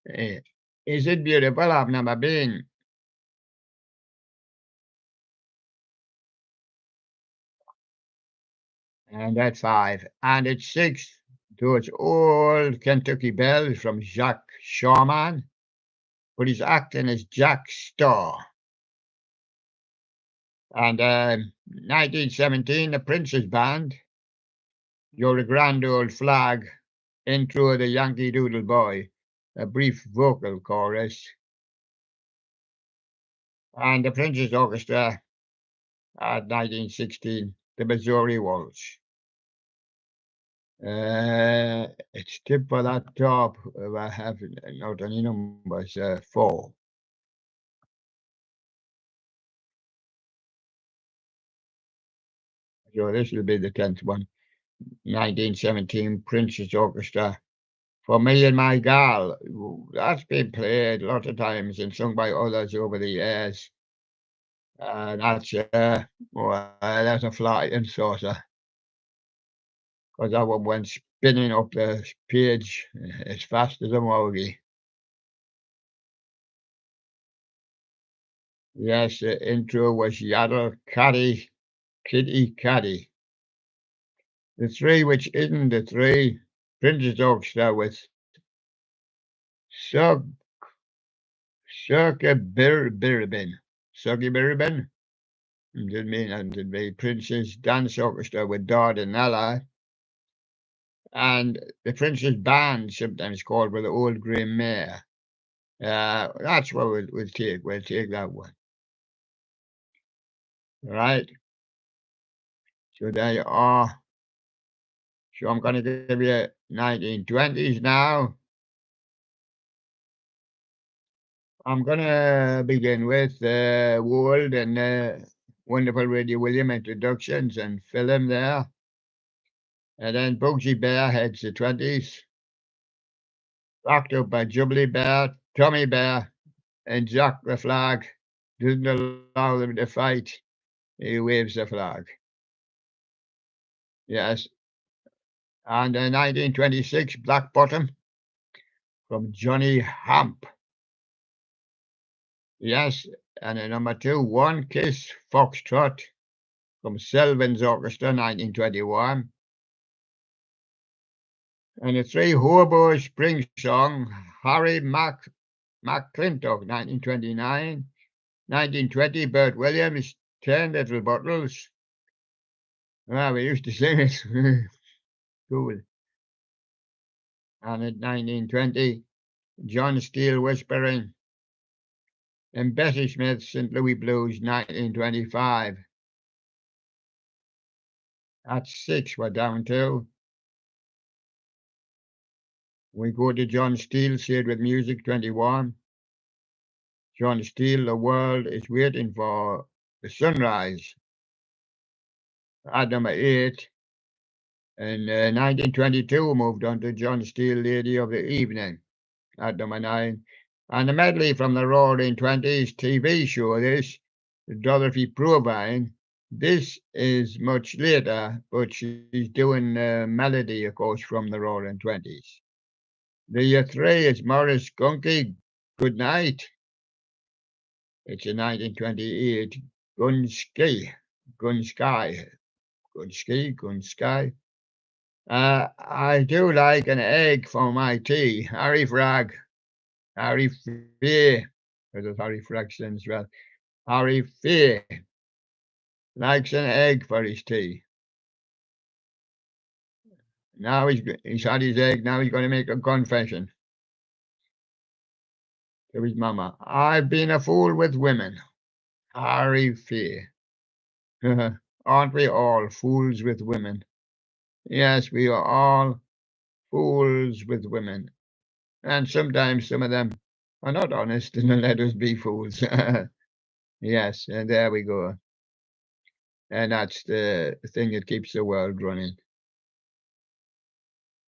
Is it beautiful? I've never been. And that's five. And it's six. Those old Kentucky bells from Jacques Shawman, but he's acting as Jack Starr. And 1917, the Prince's Band, You're a Grand Old Flag, intro of the Yankee Doodle Boy, a brief vocal chorus. And the Prince's Orchestra at 1916, the Missouri Waltz. It's tip for that top. I have not any numbers. 4. So this will be the 10th one. 1917 Prince's Orchestra. For Me and My Gal. That's been played lots of times and sung by others over the years. That's a flying saucer. Because that one went spinning up the page as fast as a mogi. Yes, the intro was Yaddle, Caddy, Kitty, Caddy. The three which isn't the three, Prince's Orchestra with Circa Biribin. Circa Biribin? Didn't mean that to be Prince's Dance Orchestra with Dodd and Ella. And the Prince's Band, sometimes called with the Old Grey Mare. That's what we'll take. We'll take that one. Right. So there you are. So I'm going to give you 1920s now. I'm going to begin with World and Wonderful Radio William introductions and fill him there. And then Bugsy Bear heads the 20s. Backed up by Jubbly Bear, Tommy Bear, and Jack the Flag. Doesn't allow them to fight. He waves the flag. Yes. And 1926, Black Bottom from Johnny Hamp. Yes, and number 2, One Kiss Foxtrot from Selvin's Orchestra, 1921. And the 3, Hobo Spring Song, Harry McClintock, 1929. 1920, Bert Williams, 10 Little Bottles. Ah, we used to sing it. Cool. And in 1920, John Steele Whispering. And Bessie Smith, St. Louis Blues, 1925. That's 6 we're down to. We go to John Steele, Shade with Music, 21. John Steele, The World is Waiting for the Sunrise. At number 8. In 1922, moved on to John Steele, Lady of the Evening, at number 9. And a medley from the Roaring Twenties TV show, this, Dorothy Provine. This is much later, but she's doing melody, of course, from the Roaring Twenties. The 3 is Morris Gunky, Good Night. It's a 1928 Gun Sky. I do like an egg for my tea. Harry Frag. Harry Fay. There's Harry Fraxton as well. Harry Fay likes an egg for his tea. Now he's had his egg. Now he's going to make a confession to his mama. I've been a fool with women. Harry Fay. Aren't we all fools with women? Yes, we are all fools with women. And sometimes some of them are not honest and let us be fools. Yes, and there we go. And that's the thing that keeps the world running.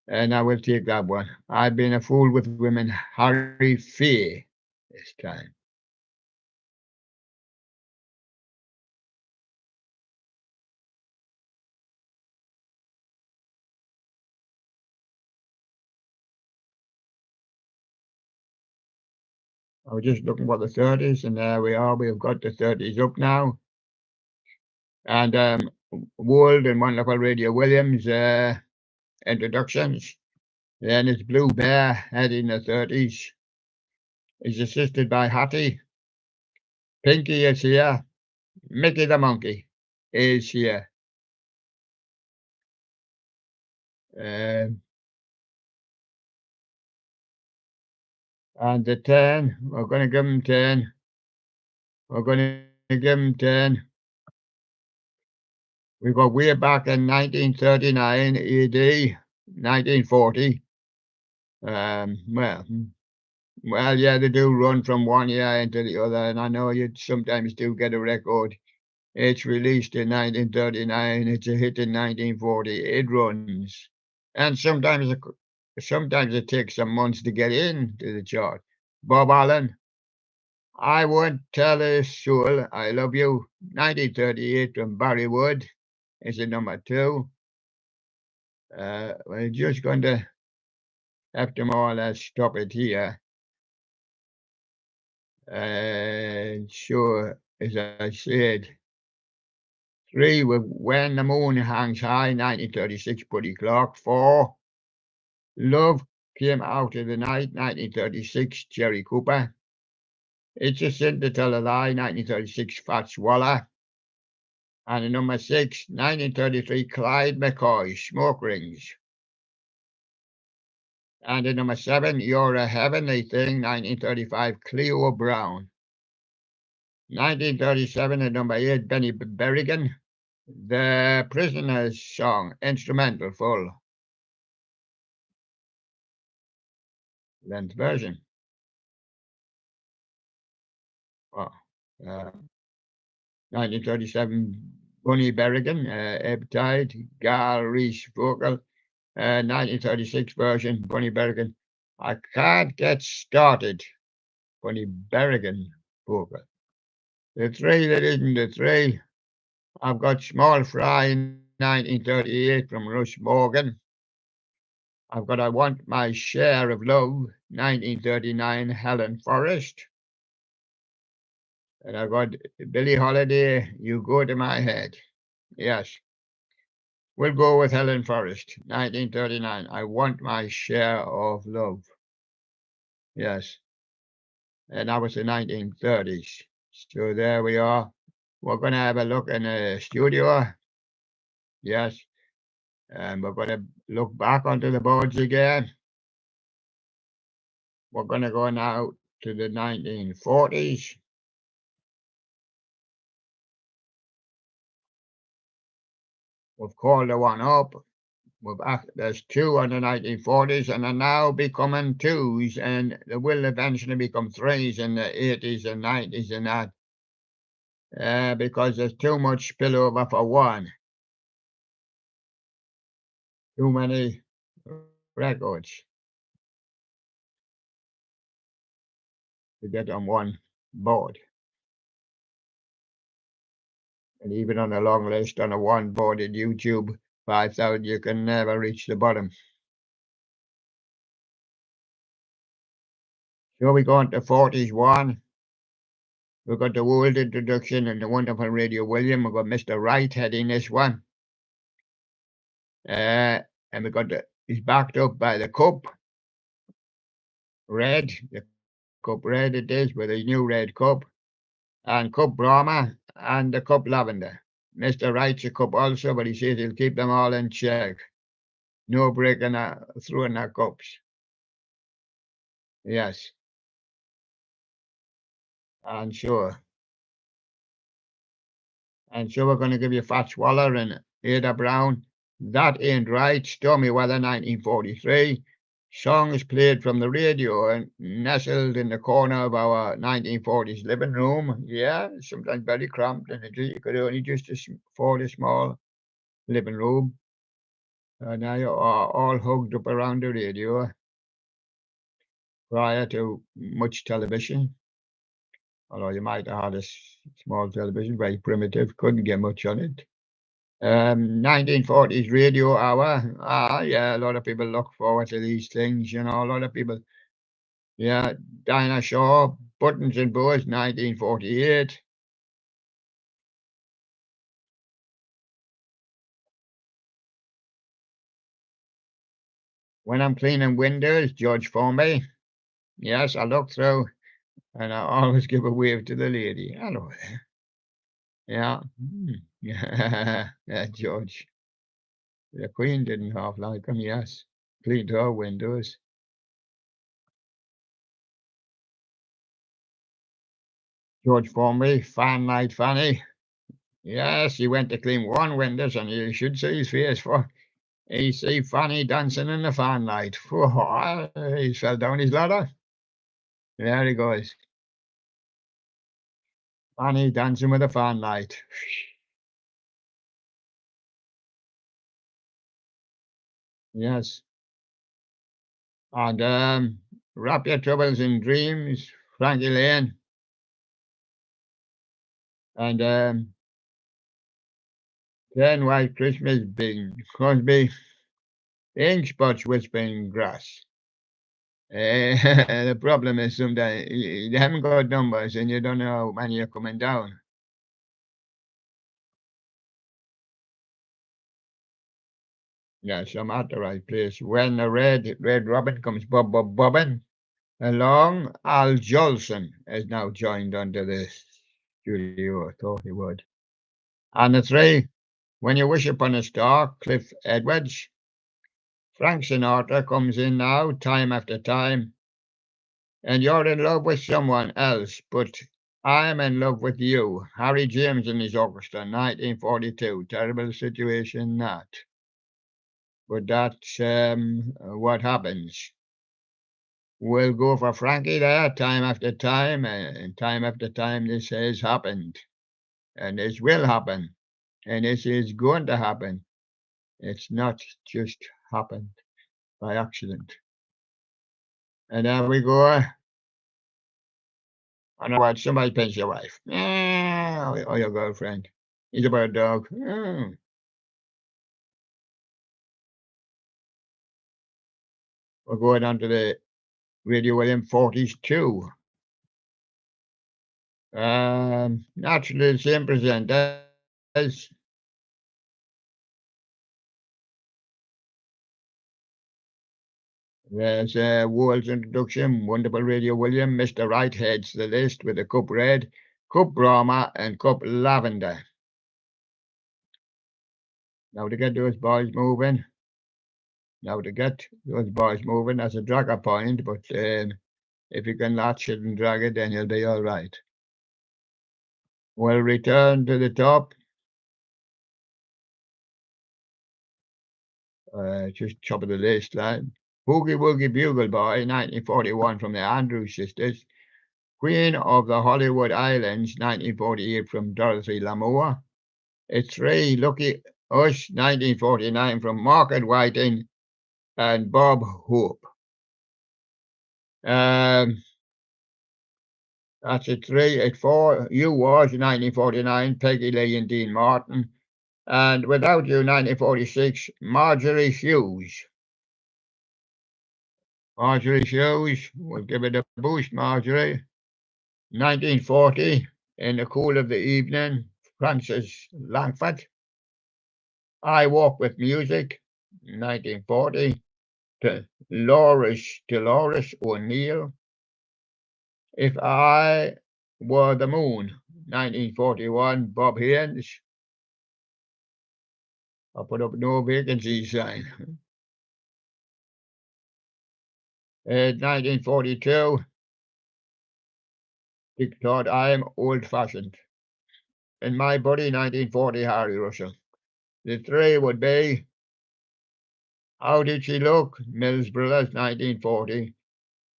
And I will take that one. I've been a fool with women. Harry Fay this time. I was just looking for the 30s, and there we are. We've got the 30s up now. And World and Wonderful Radio Williams introductions. Then it's Blue Bear, head in the 30s. He's assisted by Hattie. Pinky is here. Mickey the Monkey is here. And the 10, we're going to give him 10. We're going to give him 10. We go way back in 1939 AD, 1940. Well, yeah, they do run from one year into the other, and I know you sometimes do get a record. It's released in 1939. It's a hit in 1940. It runs, and sometimes it takes some months to get into the chart. Bob Allen, I won't tell a soul I love you. 1938 from Barry Wood is a number 2. We're just going to have to more or less stop it here. Sure, as I said, 3 with When the Moon Hangs High, 1936, Buddy Clark. 4, Love Came Out of the Night, 1936, Jerry Cooper. It's a Sin to Tell a Lie, 1936, Fats Waller. And number 6, 1933, Clyde McCoy, Smoke Rings. And number 7, You're a Heavenly Thing, 1935, Cleo Brown. 1937, at number 8, Benny Berrigan, The Prisoner's Song, instrumental, full length version. Oh, 1937, Bunny Berrigan, Ebb Tide, Gal Reese vocal. 1936 version, Bunny Berrigan, I Can't Get Started, Bunny Berrigan vocal. The 3 that isn't the 3, I've got Small Fry, 1938 from Russ Morgan. I've got I Want My Share of Love, 1939, Helen Forrest. And I've got Billie Holiday, You Go to My Head. Yes. We'll go with Helen Forrest, 1939. I Want My Share of Love. Yes. And that was the 1930s. So there we are. We're going to have a look in the studio. Yes. And we're going to look back onto the boards again. We're going to go now to the 1940s. We've called the one up. There's two on the 1940s, and they're now becoming twos, and they will eventually become threes in the 80s and 90s and that, because there's too much spillover for one. Too many records to get on one board. And even on a long list on a one board at YouTube 5,000, you can never reach the bottom. So we go on to 40s one. We've got the world introduction and the wonderful Radio William. We've got Mr. Wright heading this one. And we got he's backed up by the Cup Red, the Cup Red it is, with a new red cup, and Cup Brahma and the Cup Lavender. Mr. Wright's a cup also, but he says he'll keep them all in check. No breaking through in their cups. Yes. And sure. And so we're going to give you Fat Swaller and Ada Brown. That Ain't Right, Stormy Weather, 1943. Songs played from the radio and nestled in the corner of our 1940s living room. Yeah, sometimes very cramped, and you could only just afford a small living room. And now you're all hugged up around the radio prior to much television. Although you might have had a small television, very primitive, couldn't get much on it. 1940s radio hour. Yeah, a lot of people look forward to these things, a lot of people. Yeah, Dinah Shaw, Buttons and Bows, 1948. When I'm cleaning windows, George Formby. Yes, I look through and I always give a wave to the lady. Hello there. Yeah. Yeah, George. The Queen didn't half like him, yes. Cleaned her windows. George Formby, Fan Night Fanny. Yes, he went to clean one windows, and you should see his face for he see Fanny dancing in the fan light. He fell down his ladder. There he goes. Fanny dancing with a fan light. Yes. And Wrap Your Troubles in Dreams, Frankie Lane. And Then White Christmas, Bing Crosby. Ink spots whispering grass. The problem is sometimes they haven't got numbers and you don't know how many are coming down. Yes, I'm at the right place. When the red robin comes bobbing along, Al Jolson has now joined onto the studio. I thought he would. And the three, When You Wish Upon a Star, Cliff Edwards. Frank Sinatra comes in now, time after time. And You're in Love with Someone Else, but I'm in love with you. Harry James and his orchestra, 1942. Terrible situation, that. But that's what happens. We'll go for Frankie there, time after time, and time after time this has happened. And this will happen. And this is going to happen. It's not just happened by accident. And there we go. I know what somebody pinch your wife. Or your girlfriend. He's about a dog. We're going on to the Radio William 42. Naturally the same presenters. There's World's Introduction, Wonderful Radio William, Mr. Right heads the list with the Cup Red, Cup Brahma, and Cup Lavender. Now to get those boys moving. That's a dragger point, but if you can latch it and drag it, then you'll be all right. We'll return to the top. Just top of the list, lad. Boogie Woogie Bugle Boy, 1941 from the Andrews Sisters. Queen of the Hollywood Islands, 1948 from Dorothy Lamour. It's Three Lucky Us, 1949 from Margaret Whiting and Bob Hope. That's it. 3 at 4. You Was, 1949, Peggy Lee and Dean Martin. And Without You, 1946, Marjorie Hughes. Marjorie Hughes, we'll give it a boost, Marjorie. 1940, In the Cool of the Evening, Francis Langford. I Walk with Music, 1940, to Dolores O'Neill. If I Were the Moon, 1941, Bob Haynes. I'll put up no vacancy sign. 1942, Dick Todd, I'm Old Fashioned. And My Buddy, 1940, Harry Russell. The three would be How Did She Look? Mills Brothers, 1940.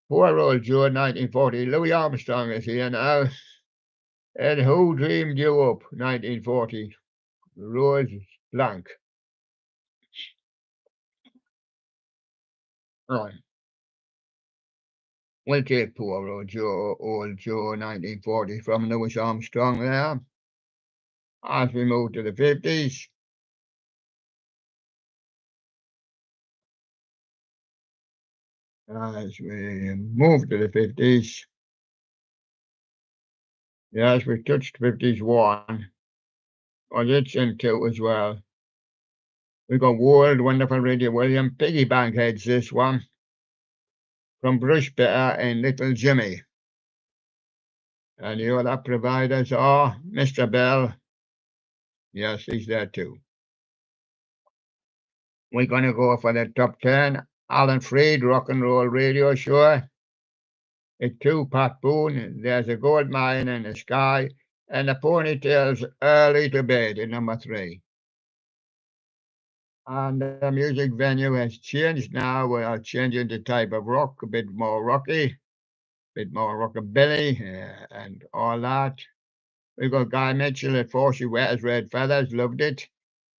Poor Old Joe, 1940. Louis Armstrong is here now. And Who Dreamed You Up? 1940. Rose Blanc. Right. We'll take Poor Old Joe, 1940 from Louis Armstrong there. As we move to the 50s. As we move to the 50s. Yes, we touched 50s 1. Well, it's in 2 as well. We got World Wonderful Radio William. Piggy Bank heads this one. From Brush Bitter and Little Jimmy. And the other providers are Mr. Bell. Yes, he's there too. We're going to go for the top 10. Alan Freed, Rock and Roll Radio Show. At 2, Pat Boone. There's a Gold Mine in the Sky. And the Ponytails Early to Bed at number 3. And the music venue has changed now. We are changing the type of rock, a bit more rocky, a bit more rockabilly, and all that. We got Guy Mitchell at 4 She Wears Red Feathers, loved it.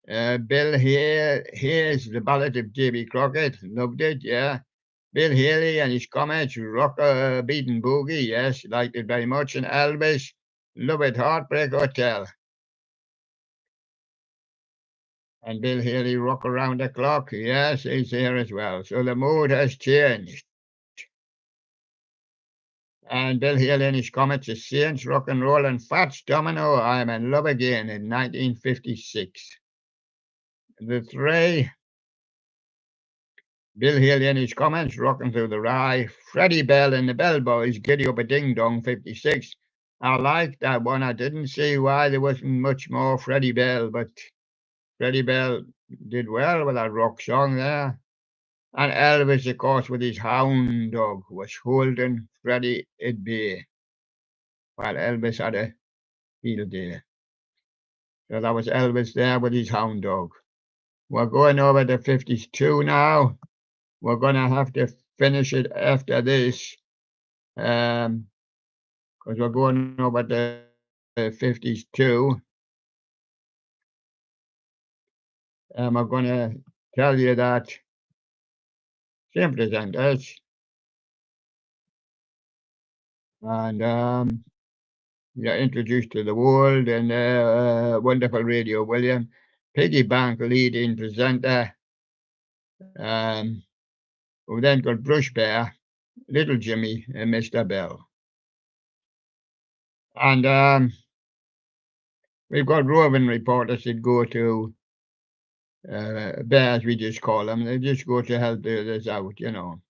Bill Here's The Ballad of Davy Crockett, loved it, yeah. Bill Haley and his comments, Rocker Beatin' Boogie, yes, liked it very much. And Elvis, Love It, Heartbreak Hotel. And Bill Haley, Rock Around the Clock, yes, he's here as well. So the mood has changed. And Bill Haley and his comments, The Saints, Rock and Roll, and Fats Domino, I'm in Love Again in 1956. The 3, Bill Haley and his comments, Rocking Through the Rye. Freddie Bell and the Bell Boys, Giddy Up a Ding Dong, 56. I liked that one. I didn't see why there wasn't much more Freddie Bell, but Freddie Bell did well with that rock song there. And Elvis, of course, with his hound dog, was holding Freddie at bay while Elvis had a field day. So that was Elvis there with his hound dog. We're going over to 52 now. We're going to have to finish it after this because we're going over to 52. And we're going to tell you that same presenters and you're introduced to the world and Wonderful Radio William. Piggy Bank leading presenter. We've then got Brush Bear, Little Jimmy, and Mr. Bell. And we've got roving reporters that go to bears, we just call them. They just go to help the others out, you know.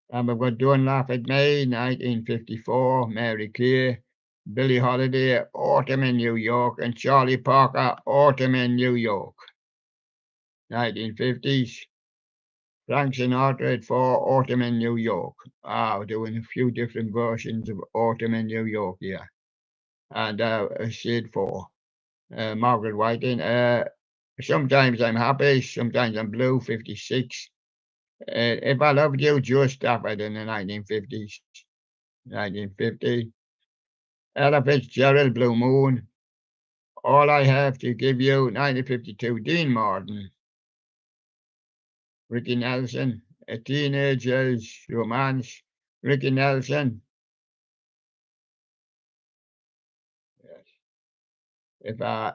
And we've got Don't Laugh at Me, 1954, Mary Kay, Billie Holiday, Autumn in New York, and Charlie Parker, Autumn in New York. 1950s. Frank Sinatra at 4, Autumn in New York. We're doing a few different versions of Autumn in New York here. And Sid 4. Margaret Whiting. Sometimes I'm happy, sometimes I'm blue, 56. If I Loved You, Joe Stafford in the 1950s. 1950. Ella Fitzgerald, Blue Moon. All I Have to Give You, 1952. Dean Martin. Ricky Nelson, A Teenager's Romance. Ricky Nelson. Yes.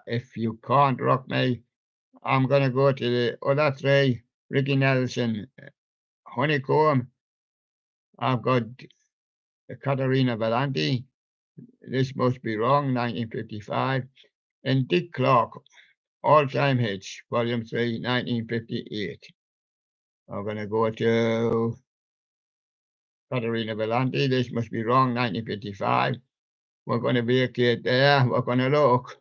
If You Can't Rock Me, I'm going to go to the other three. Ricky Nelson, Honeycomb. I've got Caterina Valenti. This Must Be Wrong, 1955. And Dick Clark, All Time Hits, Volume 3, 1958. I'm going to go to Caterina Valenti. This Must Be Wrong, 1955. We're going to vacate there. We're going to look.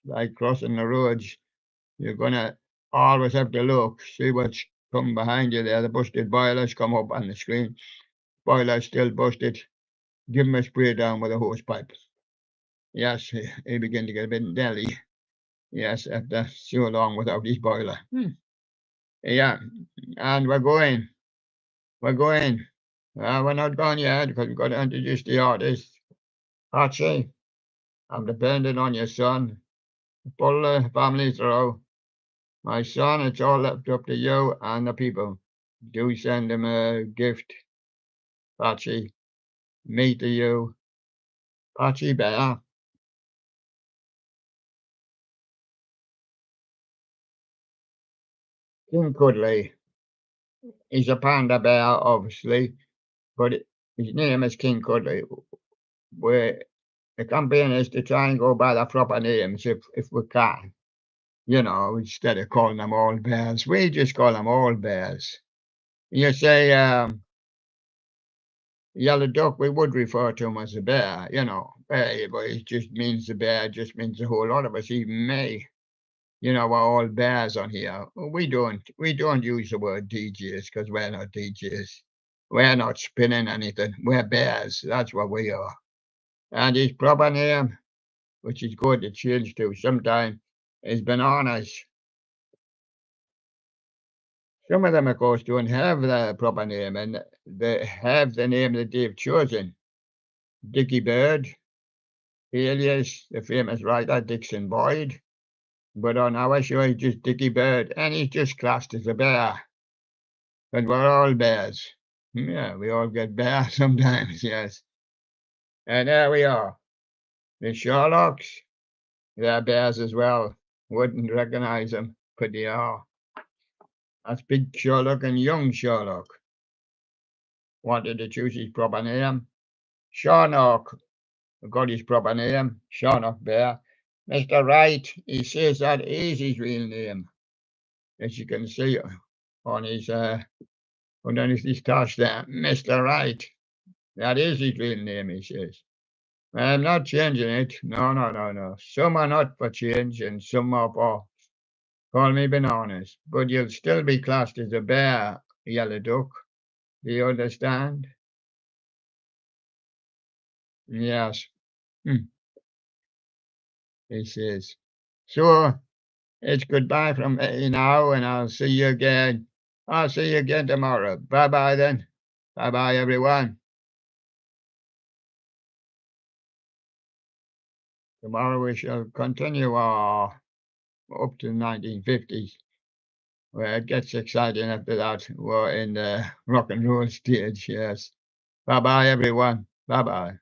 Like crossing the roads. You're going to always have to look, see what's coming behind you there. The busted boilers come up on the screen. Boiler's still busted. Give him a spray down with a hose pipe. Yes, he began to get a bit delly. Yes, after so long without his boiler. Yeah, and we're going. We're going. We're not gone yet because we've got to introduce the artist. Archie, I'm depending on your son. Pull the family through. My son, it's all left up to you and the people. Do send him a gift. Archie, me to you. Archie Bear. King Cuddly. He's a panda bear, obviously, but his name is King Cuddly. Where the campaign is to try and go by the proper names if we can. You know, instead of calling them all bears, we just call them all bears. You say yellow duck, we would refer to him as a bear, you know, but it just means the bear, just means a whole lot of us, even me. You know, we're all bears on here. We don't use the word DJs because we're not DJs. We're not spinning anything. We're bears. That's what we are. And his proper name, which is good to change to sometime, is Bananas. Some of them, of course, don't have the proper name, and they have the name that they've chosen. Dickie Bird, alias the famous writer Dixon Boyd. But on our show, he's just Dickie Bird, and he's just classed as a bear. But we're all bears. Yeah, we all get bear sometimes, yes. And there we are. The Sherlocks, they're bears as well. Wouldn't recognize them, but they are. That's Big Sherlock and Young Sherlock. Wanted to choose his proper name. Sharnock got his proper name, Sharnock Bear. Mr. Wright, he says that is his real name. As you can see on his underneath his touch there, Mr. Wright. That is his real name, he says. I'm not changing it. No. Some are not for change and some are for call me bananas. But you'll still be classed as a bear, yellow duck. Do you understand? Yes. He says. So it's goodbye from me now, and I'll see you again. I'll see you again tomorrow. Bye bye then. Bye bye, everyone. Tomorrow we shall continue up to the 1950s, where it gets exciting after that. We're in the rock and roll stage, yes. Bye bye, everyone. Bye bye.